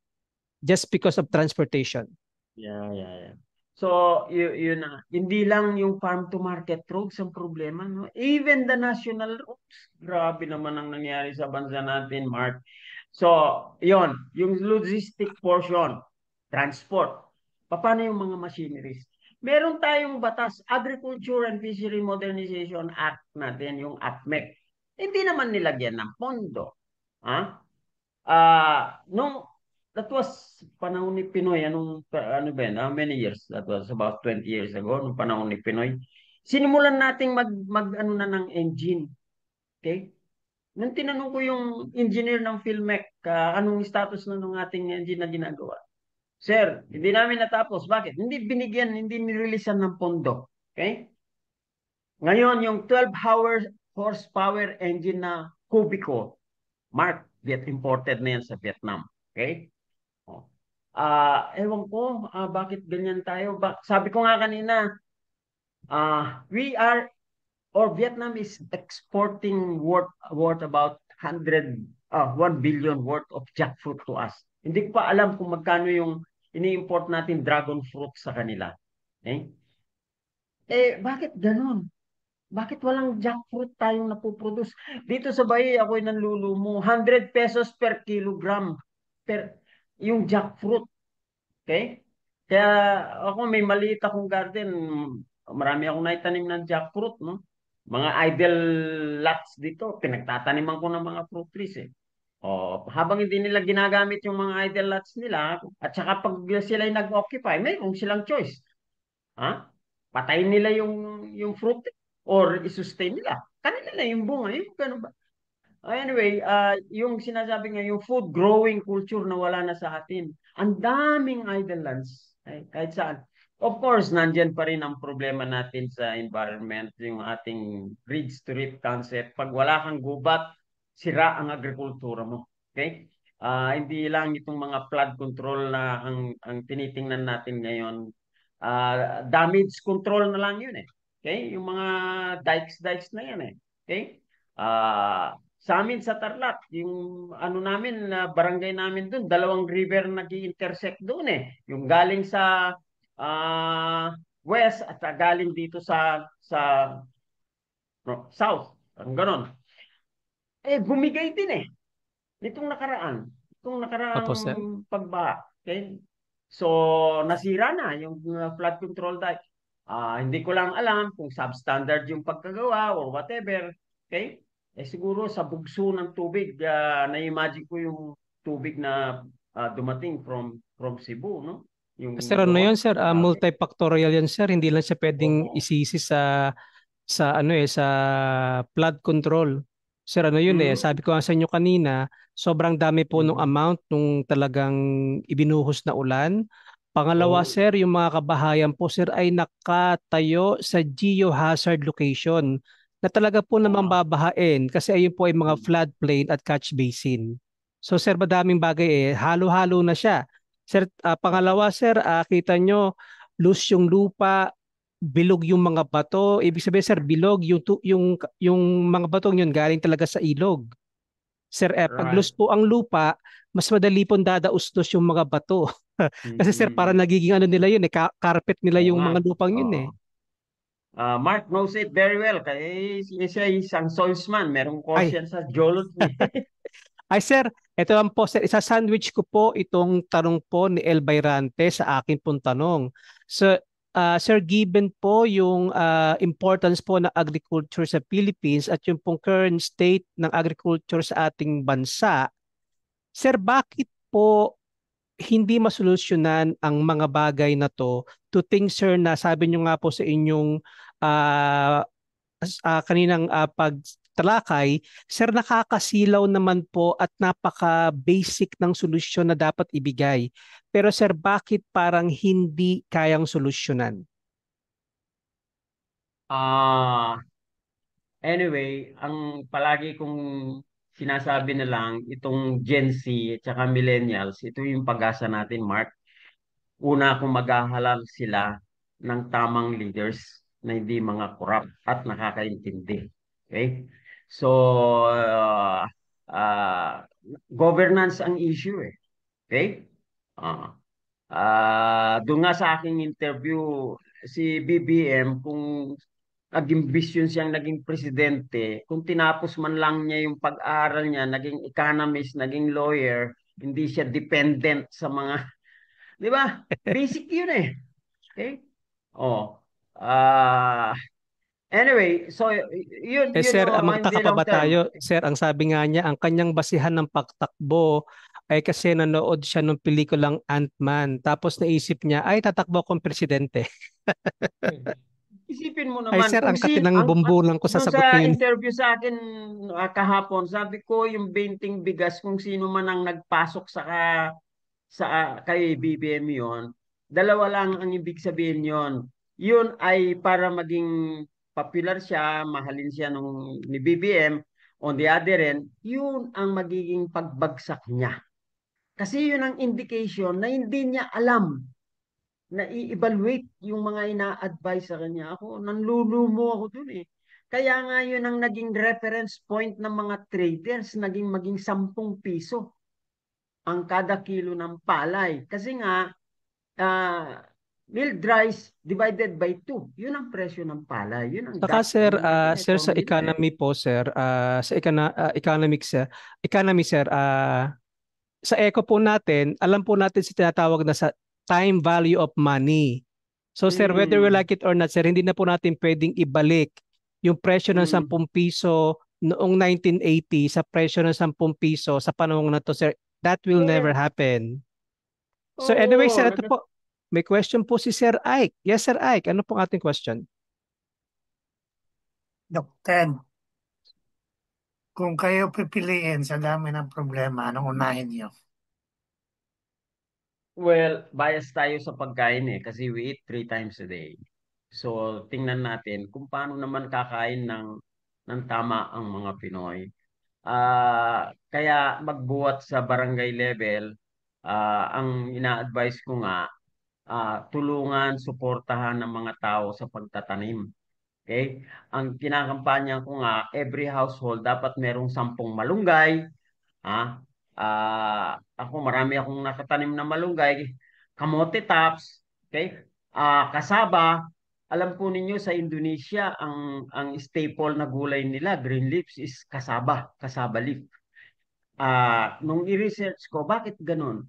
Speaker 1: just because of transportation.
Speaker 2: Yeah. So, yun na. Hindi lang yung farm to market roads ang problema, no? Even the national roads. Grabe naman ang nangyari sa bansa natin, Mark. So, yun, yung logistic portion, transport. Paano yung mga machineries? Meron tayong batas, Agriculture and Fishery Modernization Act natin, yung AFMEC. Hindi naman nilagyan ng pondo. Ha? Nung that was panahon ni Pinoy, ano ba yan, how many years? That was about 20 years ago, nung panahon ni Pinoy. Sinimulan nating mag ano na ng engine. Okay? Nung tinanong ko yung engineer ng Philmec, anong status na ng ating engine na ginagawa? Sir, hindi namin natapos. Bakit? Hindi binigyan, hindi nireleasean ng pondo. Okay? Ngayon, yung 12 horsepower engine na Cubico, Mark, imported na yan sa Vietnam. Okay? Oh. Ewan ko, bakit ganyan tayo? Sabi ko nga kanina, we are, or Vietnam is exporting worth about 1 billion worth of jackfruit to us. Hindi ko pa alam kung magkano yung ini-import natin dragon fruit sa kanila. Okay? Bakit ganun? Bakit walang jackfruit tayong napoproduce? Dito sa Bayi, ako'y nanlulumo. 100 pesos per kilogram per yung jackfruit. Okay? Kaya ako may maliit akong garden. Marami akong naitanim ng jackfruit, no? Mga idle lots dito. Pinagtataniman ko ng mga fruit trees eh. Habang hindi nila ginagamit yung mga idle lots nila, at saka pag sila nag-occupy, mayroon silang choice. Patayin nila yung fruit or i-sustain nila. Kanila na yung bunga. Yung ganun ba? Anyway, yung sinasabi nga, yung food growing culture na wala na sa atin. Ang daming idle lands. Kahit saan. Of course, nandyan pa rin ang problema natin sa environment, yung ating bridge to reap concept. Pag wala kang gubat, sira ang agrikultura mo. Okay? Hindi lang itong mga flood control na ang tinitingnan natin ngayon. damage control na lang yun eh. Okay? Yung mga dikes na yan eh. Okay? Sa amin sa Tarlac, yung ano namin, barangay namin doon, dalawang river nag-intersect doon eh. Yung galing sa west at galing dito sa no, south. Ang ganon. Bumigay din eh. Nitong nakaraan. Itong nakaraang
Speaker 1: Opo, sir.
Speaker 2: pagbaha. Okay? So, nasira na yung flood control dike. Hindi ko lang alam kung substandard yung pagkagawa or whatever. Okay? Siguro sa bugso ng tubig, na-imagine ko yung tubig na dumating from Cebu, no?
Speaker 1: Sir,
Speaker 2: Yung
Speaker 1: ano yun,
Speaker 2: gawa.
Speaker 1: sir?
Speaker 2: Grabe.
Speaker 1: Multifactorial yan, sir. Hindi lang siya pwedeng
Speaker 2: Oo.
Speaker 1: isisi sa flood control. Sir, ano yun eh,
Speaker 2: Mm,
Speaker 1: sabi ko nga sa inyo kanina, sobrang dami po nung
Speaker 2: mm.
Speaker 1: amount nung talagang ibinuhos na ulan. Pangalawa,
Speaker 2: Oh,
Speaker 1: sir, yung mga kabahayan po, sir, ay nakatayo sa geohazard location na talaga po naman
Speaker 2: wow.
Speaker 1: babahain kasi ayun po ay mga
Speaker 2: Mm.
Speaker 1: floodplain at catch basin. So, sir, madaming bagay halo-halo na siya. Sir, pangalawa, sir, kita nyo, loose yung lupa, bilog yung mga bato. Ibig sabihin, sir, bilog yung mga batong yun galing talaga sa ilog. Sir, pag
Speaker 2: Right.
Speaker 1: loose po ang lupa, mas madali pong dadaustos yung mga bato. Kasi sir, para
Speaker 2: Mm-mm.
Speaker 1: nagiging ano nila yun carpet nila
Speaker 2: Oo
Speaker 1: yung
Speaker 2: nga.
Speaker 1: mga lupang yun
Speaker 2: Oo.
Speaker 1: eh.
Speaker 2: Mark knows it very well. Kaya siya isang salesman. Merong course
Speaker 1: Ay,
Speaker 2: yan sa geology.
Speaker 1: ay sir, ito lang po sir, isa-sandwich ko po itong tanong po ni El Bayrante sa akin pong tanong. So, sir, given po yung importance po ng agriculture sa Philippines at yung pong current state ng agriculture sa ating bansa, sir, bakit po hindi masolusyonan ang mga bagay na to think, sir, na sabi nyo nga po sa inyong ah, kaninang pagtalakay, sir, nakakasilaw naman po at napaka-basic ng solusyon na dapat ibigay. Pero sir, bakit parang hindi kayang solusyonan?
Speaker 2: Ah, anyway, ang palagi kong sinasabi na lang, itong Gen Z at saka millennials, ito yung pag-asa natin, Mark. Una kung maghahalal sila ng tamang leaders na hindi mga corrupt at nakakaintindi. Okay? So, uh, uh, governance ang issue eh. Okay? Ah, doon nga sa aking interview, si BBM, kung nag-imbisyon siyang naging presidente, kung tinapos man lang niya yung pag-aaral niya, naging economist, naging lawyer, hindi siya dependent sa mga, di ba? Basic yun eh. Okay? Oh. Ah, anyway, so yun
Speaker 1: Sir,
Speaker 2: yung
Speaker 1: magtaka
Speaker 2: hindi
Speaker 1: pa
Speaker 2: long
Speaker 1: ba
Speaker 2: term.
Speaker 1: tayo? Sir, ang sabi nga niya, ang kanyang basihan ng pagtakbo ay kasi nanood siya ng pelikulang Ant-Man. Tapos naisip niya, ay tatakbo akong presidente.
Speaker 2: Isipin mo
Speaker 1: Ay
Speaker 2: naman
Speaker 1: sir,
Speaker 2: kung
Speaker 1: ang katinang bumbulang ko
Speaker 2: doon sa
Speaker 1: sasagutin.
Speaker 2: interview sa akin kahapon, sabi ko yung 20 bigas kung sino man ang nagpasok kay BBM yon, dalawa lang ang ibig sabihin yon. Yun ay para maging popular siya, mahalin siya ni BBM. On the other end, yun ang magiging pagbagsak niya. Kasi yun ang indication na hindi niya alam na i-evaluate yung mga ina-advise sa kanya. Ako, nanlulumo ako dun eh. Kaya nga yun ang naging reference point ng mga traders, maging 10 piso ang kada kilo ng palay. Kasi nga, uh, milled rice divided by 2. Yun ang presyo ng palay. Yun ang
Speaker 1: Saka
Speaker 2: DAP.
Speaker 1: sir,
Speaker 2: Yun ay
Speaker 1: sir sa
Speaker 2: formula eh.
Speaker 1: economy po sir, economy sir, sa eco po natin, alam po natin si tinatawag na sa time value of money. So sir, whether we
Speaker 2: Mm,
Speaker 1: like it or not, sir, hindi na po natin pwedeng ibalik yung presyo ng
Speaker 2: mm.
Speaker 1: 10 piso noong 1980 sa presyo ng 10 piso sa panahon na to, sir. That will never
Speaker 2: Correct.
Speaker 1: happen. So anyway,
Speaker 2: Oo,
Speaker 1: sir, ito po. May question po si Sir Ike. Yes, Sir Ike. Ano pong ating question?
Speaker 3: Dok Ted, kung kayo pipiliin sa dami ng problema, anong unahin niyo?
Speaker 2: well, bias tayo sa pagkain eh kasi we eat 3 times a day. So, tingnan natin kung paano naman kakain ng tama ang mga Pinoy. Kaya magbuhat sa barangay level, ang ina-advise ko nga, tulungan, suportahan ng mga tao sa pagtatanim. Okay? Ang kinakampanya ko nga, every household dapat merong 10 malunggay. Ako, marami akong nakatanim na malunggay. Kamote tops. Okay? Kasaba. Alam po ninyo sa Indonesia, ang staple na gulay nila, green leaves, is kasaba. Kasaba leaf. Nung i-research ko, bakit ganun?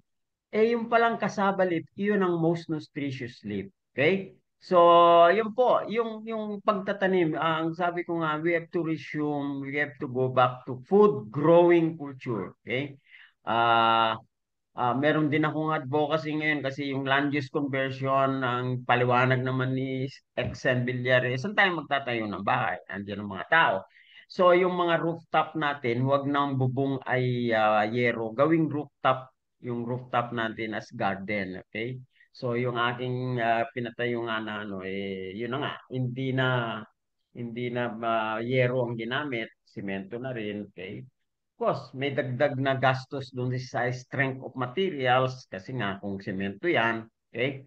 Speaker 2: Yung palang cassava leaf, yun ang most nutritious leaf. Okay? So, yun po, yung pagtatanim, ang sabi ko nga, we have to go back to food growing culture. Okay? Ah, Meron din akong advocacy ngayon kasi yung land use conversion, ang paliwanag naman ni Exen Villares, saan tayo magtatayo ng bahay? Andiyan ang mga tao. So yung mga rooftop natin, huwag nang bubong ay yero. Gawing rooftop, yung rooftop natin as garden. Okay? So yung aking pinatayo nga na yun na nga, hindi na yero ang ginamit, simento na rin. Okay? Course, may dagdag na gastos doon sa strength of materials kasi nga kung semento yan, okay?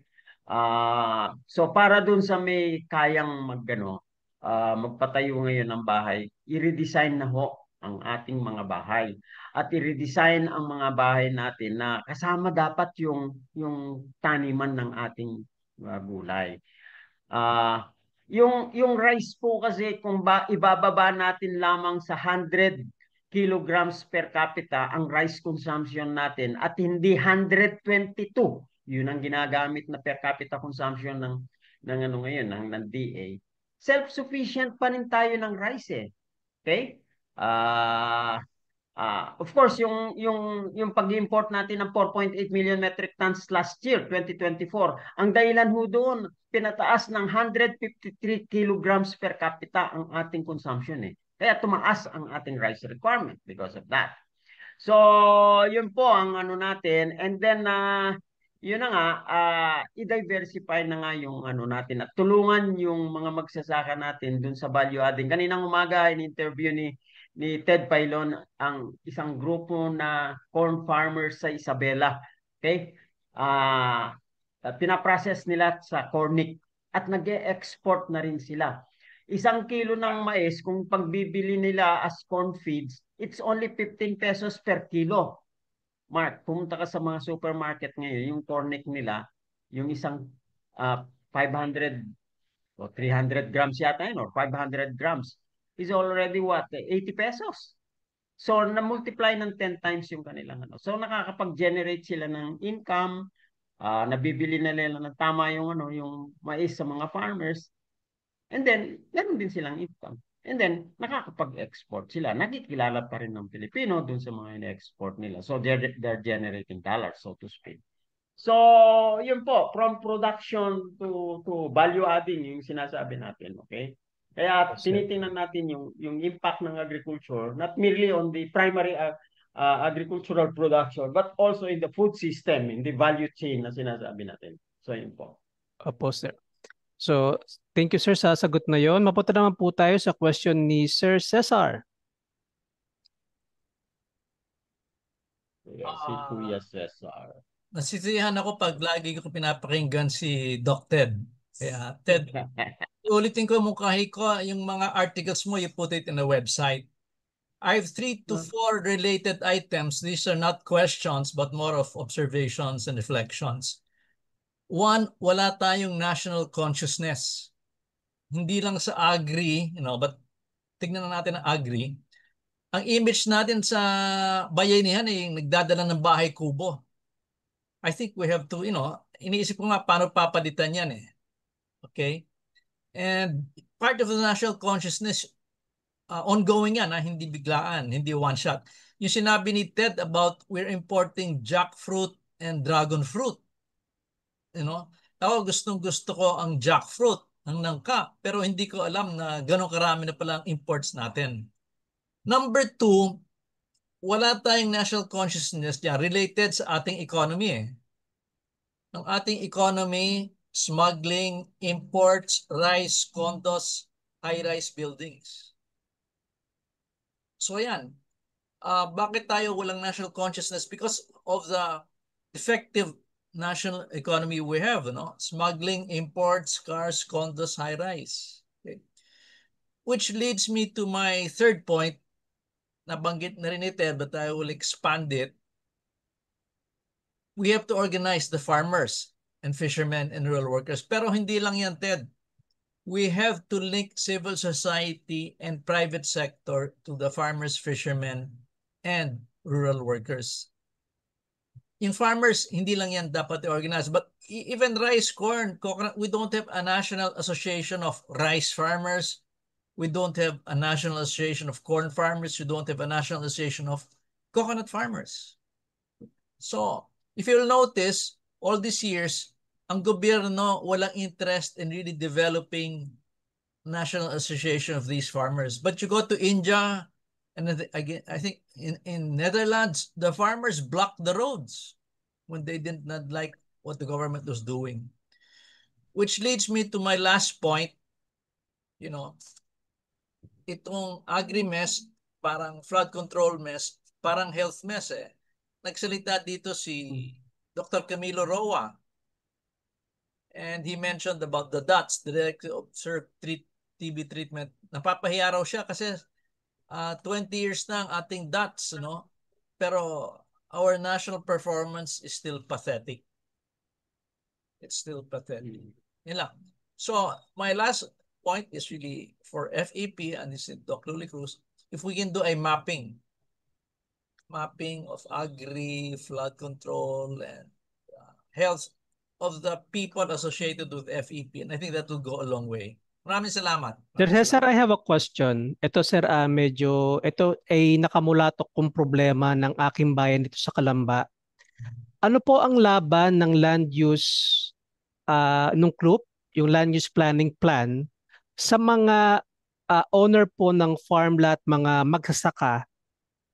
Speaker 2: So para doon sa may kayang magpatayo ngayon ng bahay, i-redesign na ho ang ating mga bahay. At i-redesign ang mga bahay natin na kasama dapat yung taniman ng ating gulay. Yung rice po kasi kung ibababa natin lamang sa 100 kilograms per capita ang rice consumption natin at hindi 122, yun ang ginagamit na per capita consumption ng ano ngayon ng DA. Self-sufficient pa rin tayo ng rice eh. Okay? Of course, yung pag-import natin ng 4.8 million metric tons last year, 2024, ang dahilan ho doon, pinataas ng 153 kilograms per capita ang ating consumption eh. Kaya tumaas ang ating rice requirement because of that. So, yun po ang ano natin. And then, yun na nga, i-diversify na nga yung ano natin at tulungan yung mga magsasaka natin dun sa value adding. Kaninang umaga, in-interview ni Ted Pailon ang isang grupo na corn farmers sa Isabela. Okay? Pinaprocess nila sa Cornic at nag-e-export na rin sila. 1 kilo ng mais, kung pagbibili nila as corn feeds, it's only 15 pesos per kilo. Mark, pumunta ka sa mga supermarket ngayon, yung cornic nila, yung isang 500 o 300 grams yata yun, or 500 grams, is already what? 80 pesos. So, na-multiply ng 10 times yung kanilang ano. So, nakakapag-generate sila ng income, nabibili na nila ng tama yung mais sa mga farmers, and then, meron din silang income. And then, nakakapag-export sila. Nakikilala pa rin ng Pilipino dun sa mga in-export nila. So, they're generating dollars, so to speak. So, yun po, from production to value adding, yung sinasabi natin, okay? Kaya tinitingnan natin yung impact ng agriculture, not merely on the primary agricultural production, but also in the food system, in the value chain na sinasabi natin. So, yun po.
Speaker 1: Opo, sir. So, thank you, sir, sa sagot na yon. Mapunta naman po tayo sa question ni Sir Cesar.
Speaker 2: Si Kuya Cesar.
Speaker 4: Nasisiyahan ako pag lagi ko pinapakinggan si Doc Ted. Kaya, Ted, ulitin ko mukhahi ko yung mga articles mo, you put it in the website. I have 3 to 4 related items. These are not questions, but more of observations and reflections. One, wala tayong national consciousness. Hindi lang sa agri, but tignan na natin ang agri. Ang image natin sa bayanihan yung nagdadala ng bahay kubo. I think we have to, iniisip ko nga paano papalitan yan eh. Okay? And part of the national consciousness, ongoing yan, hindi biglaan, hindi one shot. Yung sinabi ni Ted about we're importing jackfruit and dragon fruit. Ako gustong-gusto ko ang jackfruit, ang nangka, pero hindi ko alam na gano'ng karami na pala ang imports natin. Number 2, wala tayong national consciousness dyan related sa ating economy eh. Ang ating economy, smuggling, imports, rice, condos, high-rise buildings. So yan. Bakit tayo walang national consciousness? Because of the defective national economy we have, smuggling, imports, cars, condos, high-rise. Okay. Which leads me to my third point, nabanggit na rin ni Ted, but I will expand it. We have to organize the farmers and fishermen and rural workers. Pero hindi lang yan, Ted. We have to link civil society and private sector to the farmers, fishermen, and rural workers. Yung farmers, hindi lang yan dapat i-organize. But even rice, corn, coconut, we don't have a national association of rice farmers. We don't have a national association of corn farmers. We don't have a national association of coconut farmers. So, if you'll notice, all these years, ang gobyerno walang interest in really developing national association of these farmers. But you go to India, and again, I think in Netherlands, the farmers blocked the roads when they did not like what the government was doing. Which leads me to my last point, itong agri-mess, parang flood control mess, parang health mess eh. Nagsalita dito si Dr. Camilo Roa. And he mentioned about the DOTS, the Directly Observed TB Treatment. Napapahiya raw siya kasi 20 years na ang ating DOTS, pero our national performance is still pathetic. It's still pathetic. Yan lang. So my last point is really for FEP and this is Dr. Luli Cruz, if we can do a mapping of agri, flood control, and health of the people associated with FEP, and I think that will go a long way. Maraming salamat.
Speaker 1: Sir Cesar, I have a question. Ito sir, ito ay nakamulatok kong problema ng aking bayan dito sa Calamba. Ano po ang laban ng land use nung group, yung land use planning plan, sa mga owner po ng farm lot, mga magsasaka,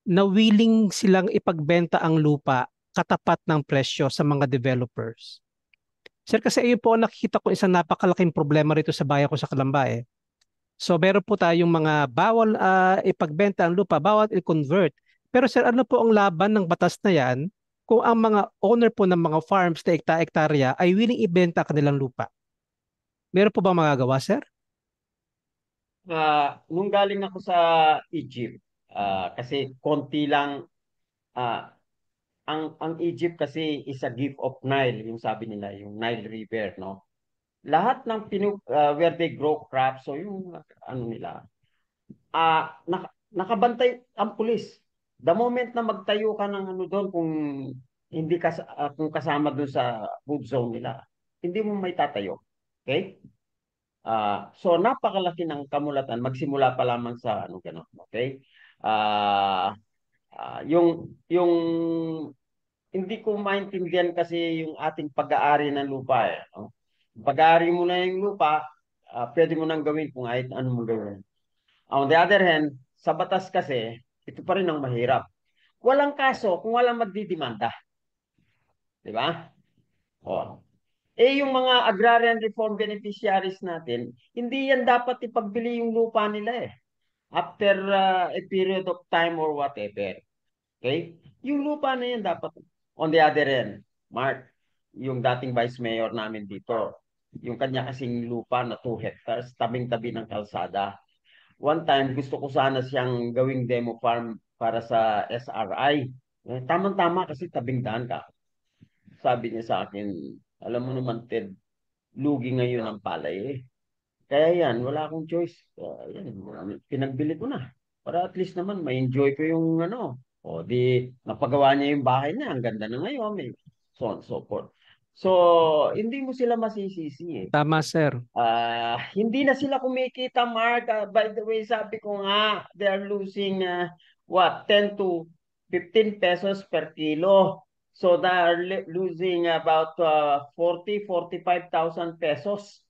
Speaker 1: na willing silang ipagbenta ang lupa katapat ng presyo sa mga developers? Sir, kasi ayun po ang nakikita ko isang napakalaking problema rito sa bayan ko sa Calamba eh. So meron po tayong mga bawal ipagbenta ang lupa, bawal i-convert. Pero sir, ano po ang laban ng batas na yan kung ang mga owner po ng mga farms na ekta-ektarya ay willing ibenta kanilang lupa? Meron po ba magagawa, sir?
Speaker 2: Nung galing ako sa Egypt, kasi konti lang, ang Egypt kasi is a gift of Nile, yung sabi nila, yung Nile River, no? Lahat ng where they grow crops, so yung nila, nakabantay ang pulis. The moment na magtayo ka ng doon, kung hindi kung kasama doon sa food zone nila, hindi mo may tatayo. Okay? So napakalaki ng kamulatan magsimula pa lamang sa gano'n. Okay? Yung hindi ko maintindihan kasi yung ating pag-aari ng lupa eh. No? Pag-aari mo na yung lupa, pwede mo nang gawin kung kahit ano mo gawin. On the other hand, sa batas kasi, ito pa rin ang mahirap. Walang kaso kung walang magdidimanda. Di ba? Oh. Yung mga agrarian reform beneficiaries natin, hindi yan dapat ipagbili yung lupa nila eh. After a period of time or whatever. Okay? Yung lupa na yan dapat. On the other end, Mark, yung dating vice mayor namin dito, yung kanya kasing lupa na 2 hectares, tabing-tabi ng kalsada. One time, gusto ko sana siyang gawing demo farm para sa SRI. Tama-tama kasi tabing daan ka. Sabi niya sa akin, alam mo naman, Ted, lugi ngayon ang palay eh. Kaya yan, wala akong choice. Yan, pinagbili ko na. Para at least naman, ma-enjoy ko yung O di, napagawa niya yung bahay niya. Ang ganda na ngayon. May so on so forth. So, hindi mo sila masisisi eh.
Speaker 1: Tama, sir.
Speaker 2: Hindi na sila kumikita, Mark. By the way, sabi ko nga, they are losing 10 to 15 pesos per kilo. So they are losing about 45,000 pesos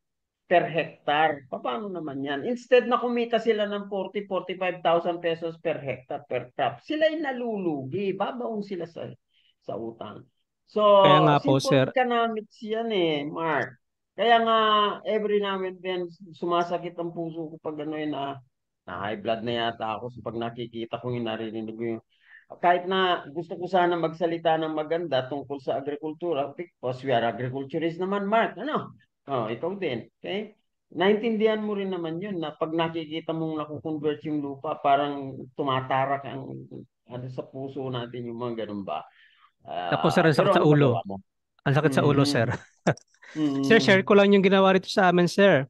Speaker 2: per hectare. Paano naman yan? Instead na kumita sila ng 45,000 pesos per hectare per crop, sila'y nalulugi. Babaong sila sa utang. So,
Speaker 1: Kaya nga po,
Speaker 2: simple
Speaker 1: sir.
Speaker 2: economics yan eh, Mark. Kaya nga, every now and then, sumasakit ang puso ko pag na high blood na yata ako. So, pag nakikita ko yung narinig ko yung kahit na gusto ko sana magsalita ng maganda tungkol sa agrikultura, because we are agriculturists naman, Mark, ano? Oh, ikaw din, okay? Naintindihan mo rin naman yun na pag nakikita mong nakukonvert yung lupa, parang tumatarak ang ano sa puso natin yung mga ganun ba?
Speaker 1: Tapos sir, ang
Speaker 2: Pero
Speaker 1: sakit sa
Speaker 2: ano magawa
Speaker 1: ulo.
Speaker 2: mo?
Speaker 1: Ang sakit sa ulo,
Speaker 2: Mhm.
Speaker 1: sir. Sir, share
Speaker 2: Mhm.
Speaker 1: ko lang yung ginawa rito sa amin, sir.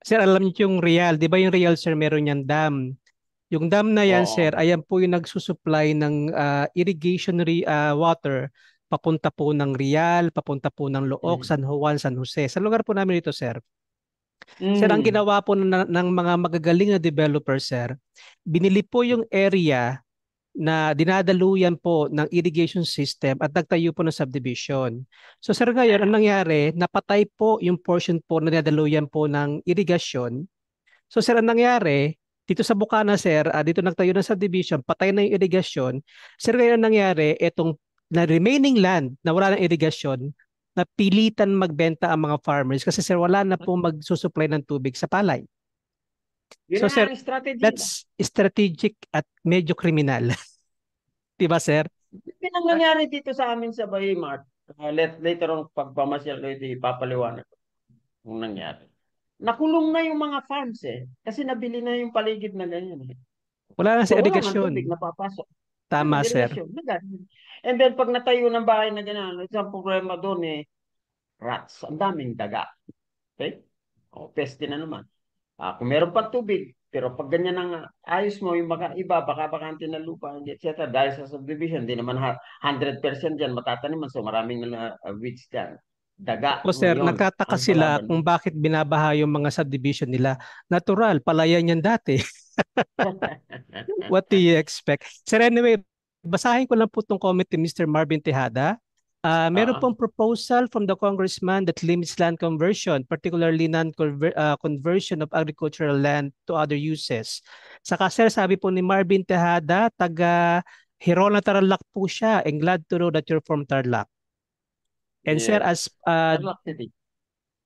Speaker 1: Sir, alam niyo yung Real, di ba yung Real, sir, meron yan dam. Yung dam na yan,
Speaker 2: Oo.
Speaker 1: sir, ayan po yung nagsusupply ng irrigation water papunta po ng Real, papunta po ng Looc,
Speaker 2: Mhm.
Speaker 1: San Juan, San Jose. Sa lugar po namin dito, sir. Sir, ang
Speaker 2: Mhm.
Speaker 1: ginawa po ng mga magagaling na developer, sir, binili po yung area na dinadaluyan po ng irrigation system at nagtayo po ng subdivision. So sir, ngayon, ang nangyari, napatay po yung portion po na dinadaluyan po ng irrigation. So sir, ang nangyari, dito sa Bukana sir, dito nagtayo ng subdivision, patay na yung irrigation. Sir, ngayon ang nangyari, itong na remaining land na wala ng irrigation, napilitan magbenta ang mga farmers kasi sir, wala na po magsusupply ng tubig sa palay.
Speaker 2: Yun
Speaker 1: So
Speaker 2: na
Speaker 1: sir,
Speaker 2: ang strategy ba?
Speaker 1: that's strategic at medyo kriminal. Di ba sir?
Speaker 2: Yun ang nangyari dito sa amin sa Baymart. Later on, pagpamasyal ko ito, ipapaliwanag ko kung nangyari. Nakulong na yung mga farms kasi nabili na yung paligid na ganyan.
Speaker 1: Wala na sa
Speaker 2: So wala nang
Speaker 1: irrigation.
Speaker 2: tubig na papasok.
Speaker 1: Tama sir.
Speaker 2: Irrigation. And then pag natayo ng bahay na ganyan, isang problema doon rats. Ang daming daga. Okay? O, peste na naman. Kung meron pang tubig, pero pag ganyan ang ayos mo, yung mga iba, baka bakante ng lupa, etc. Dahil sa subdivision, hindi naman 100% dyan matataniman. So maraming weeds dyan. Daga
Speaker 1: Opo sir,
Speaker 2: ngayon
Speaker 1: nagtataka
Speaker 2: ang
Speaker 1: sila
Speaker 2: kalaban mo.
Speaker 1: kung bakit binabaha yung mga subdivision nila. Natural, palayan yan dati. What do you expect? Sir, anyway, basahin ko lang po itong comment ni Mr. Marvin Tejada. Meron
Speaker 2: Ah,
Speaker 1: pong proposal from the congressman that limits land conversion, particularly non-conversion of agricultural land to other uses. Saka sir, sabi po ni Marvin Tejada, taga Hirona Tarlac po siya, and glad to know that you're from Tarlac. And sir,
Speaker 2: yes.
Speaker 1: as
Speaker 2: Tarlac City.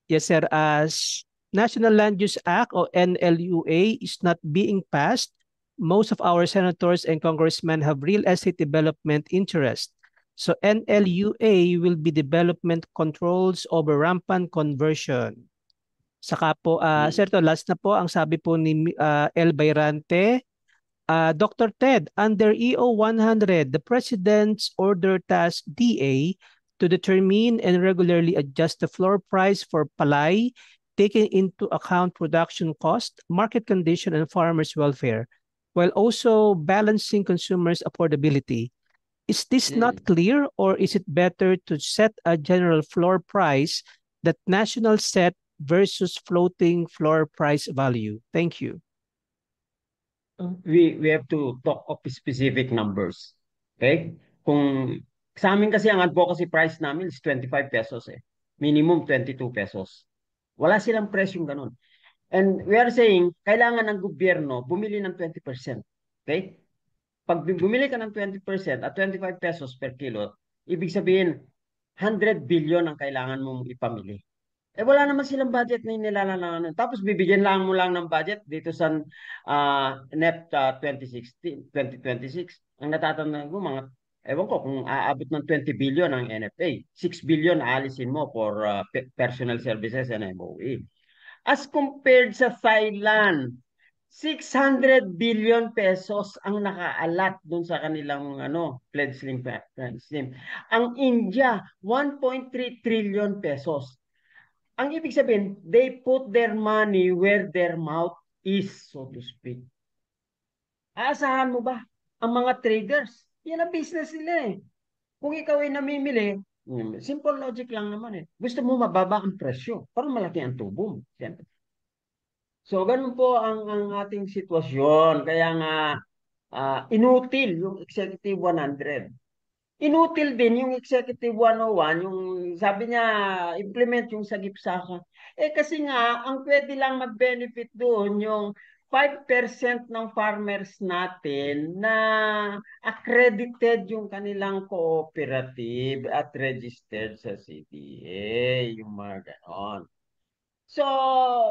Speaker 1: yes, sir. As National Land Use Act or NLUA is not being passed, most of our senators and congressmen have real estate development interest. So NLUA will be development controls over rampant conversion. Saka po, sir, to last na po, ang sabi po ni El Bayrante, Dr. Ted, under EO 100, the President's order tasked DA to determine and regularly adjust the floor price for palay, taking into account production cost, market condition, and farmers' welfare, while also balancing consumers' affordability. Is this not
Speaker 2: Mm.
Speaker 1: clear, or is it better to set a general floor price that national set versus floating floor price value? Thank you.
Speaker 2: We have to talk of specific numbers. Okay? Kung sa amin kasi ang advocacy price namin is 25 pesos Minimum 22 pesos. Wala silang presyong ganun. And we are saying, kailangan ng gobyerno bumili ng 20%. Okay? Pag bumili ka ng 20% at 25 pesos per kilo, ibig sabihin, 100 billion ang kailangan mong ipamili. Wala naman silang budget na inilalaan. Tapos bibigyan lang mo lang ng budget dito sa NEP 2016, 2026. Ang natatandaan ko, ewan ko kung aabot ng 20 billion ang NFA. 6 billion aalisin mo for personal services and MOE. As compared sa Thailand, 600 billion pesos ang nakaalat dun sa kanilang pledge scheme. Ang India, 1.3 trillion pesos. Ang ibig sabihin, they put their money where their mouth is, so to speak. Aasahan mo ba ang mga traders? Yan ang business nila Kung ikaw ay namimili, simple logic lang naman Gusto mo mababa ang presyo para malaki ang tubo mo. Siyempre. So, ganun po ang ating sitwasyon. Kaya nga, inutil yung Executive 100. Inutil din yung Executive 101, yung sabi niya, implement yung sagip-saka. Kasi nga, ang pwede lang mag-benefit doon yung 5% ng farmers natin na accredited yung kanilang cooperative at registered sa CDA, yung mga ganon. So,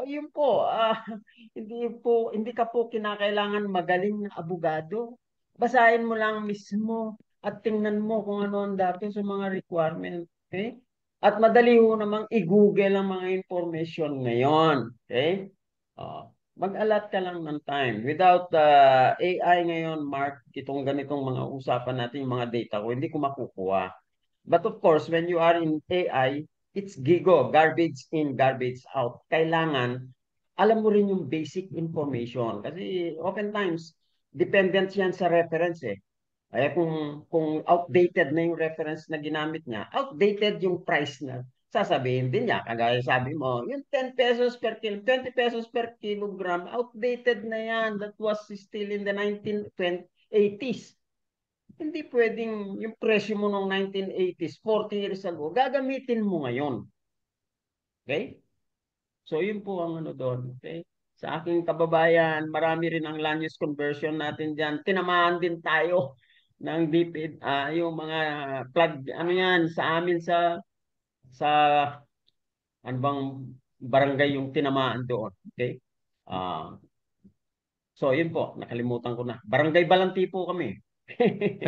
Speaker 2: yun po, hindi ka po kinakailangan magaling na abogado Basahin mo lang mismo at tingnan mo kung ano ang dati sa mga requirement. Okay? At madali ho namang i-google ang mga information ngayon. Okay? Mag-allot ka lang ng time. Without AI ngayon, Mark, itong ganitong mga usapan natin, yung mga data ko, hindi ko makukuha. But of course, when you are in AI, it's gigo, garbage in, garbage out. Kailangan, alam mo rin yung basic information. Kasi oftentimes, dependent yan sa reference eh. Kaya kung outdated na yung reference na ginamit niya, outdated yung price na sasabihin din niya. Kagaya sabi mo, yung 10 pesos per kilo, 20 pesos per kilogram, outdated na yan. That was still in the 1980s. Hindi pwedeng yung presyo mo noong 1980s, 40 years ago, gagamitin mo ngayon. Okay? So yun po ang ano doon. Okay? Sa aking kababayan, marami rin ang land use conversion natin dyan. Tinamaan din tayo ng DPID, yung mga flood, ano yan, sa amin sa ano bang barangay yung tinamaan doon. Okay? Ah, so yun po, nakalimutan ko na. Barangay Balanti po kami.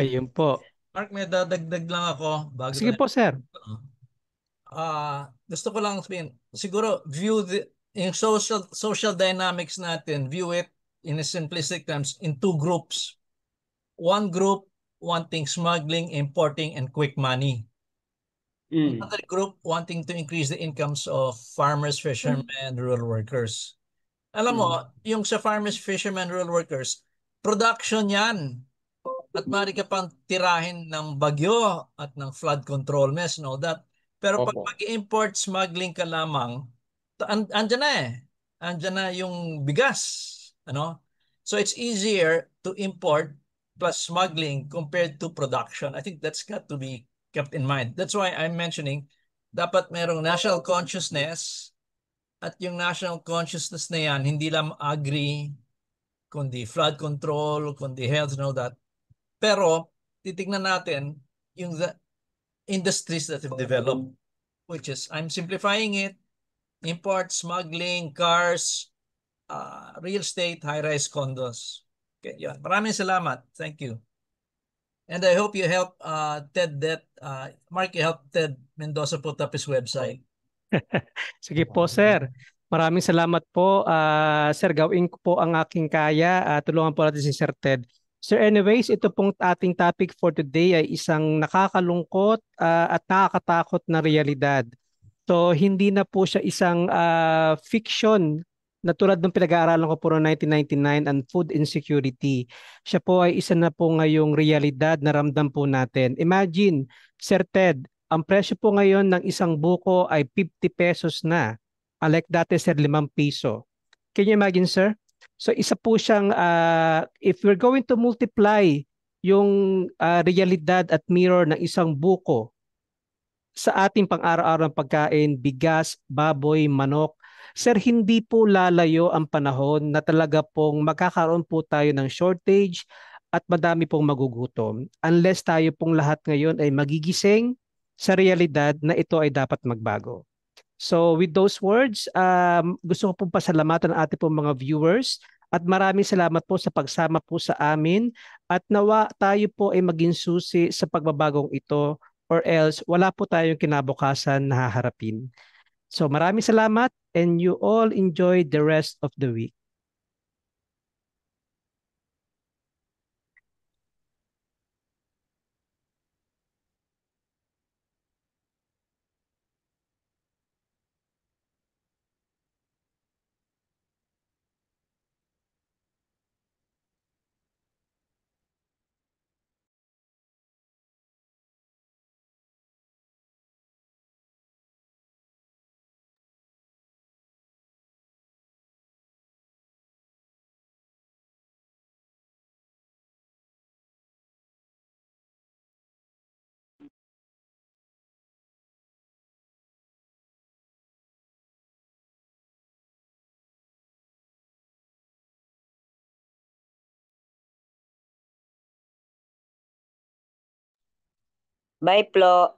Speaker 1: Ayun po.
Speaker 4: Mark, may dadagdag lang ako bago
Speaker 1: Sige
Speaker 4: tayo.
Speaker 1: po, sir.
Speaker 4: Gusto ko lang sabihin, siguro yung social dynamics natin, view it in a simplistic terms in two groups. One group wanting smuggling, importing, and quick money. Another group wanting to increase the incomes of farmers, fishermen, rural workers. Alam mo, yung sa farmers, fishermen, rural workers, production yan. At maaari ka pang tirahin ng bagyo at ng flood control mess and all that. Pero pag
Speaker 2: Opo.
Speaker 4: mag-import, smuggling ka lamang, andyan na eh. Andyan na yung bigas. Ano? So it's easier to import plus smuggling compared to production. I think that's got to be kept in mind. That's why I'm mentioning dapat merong national consciousness at yung national consciousness na yan, hindi lang agri, kundi flood control, kundi health and all that. Pero titignan natin yung the industries that have developed, which is, I'm simplifying it, import, smuggling, cars, real estate, high-rise condos. Okay, yun. Maraming salamat. Thank you. And I hope you help Ted Mark, you help Ted Mendoza put up his website.
Speaker 1: Sige po, sir. Maraming salamat po. Sir, gawin ko po ang aking kaya. Tulungan po natin si Sir Ted. Sir, anyways, ito pong ating topic for today ay isang nakakalungkot at nakakatakot na realidad. So, hindi na po siya isang fiction na tulad ng pinag-aaralan ko po noong 1999 and food insecurity. Siya po ay isa na po ngayong realidad na ramdam po natin. Imagine, Sir Ted, ang presyo po ngayon ng isang buko ay 50 pesos na. Unlike dati, sir, 5 piso. Can you imagine, sir? So isa po siyang, if we're going to multiply yung realidad at mirror ng isang buko sa ating pang-araw-araw pagkain, bigas, baboy, manok, sir, hindi po lalayo ang panahon na talaga pong magkakaroon po tayo ng shortage at madami pong magugutom unless tayo pong lahat ngayon ay magigising sa realidad na ito ay dapat magbago. So with those words, gusto ko pong pasalamatan ang ating pong mga viewers at maraming salamat po sa pagsama po sa amin at nawa tayo po ay maging susi sa pagbabagong ito or else wala po tayong kinabukasan na haharapin. So maraming salamat and you all enjoy the rest of the week.
Speaker 5: Bye, Flo.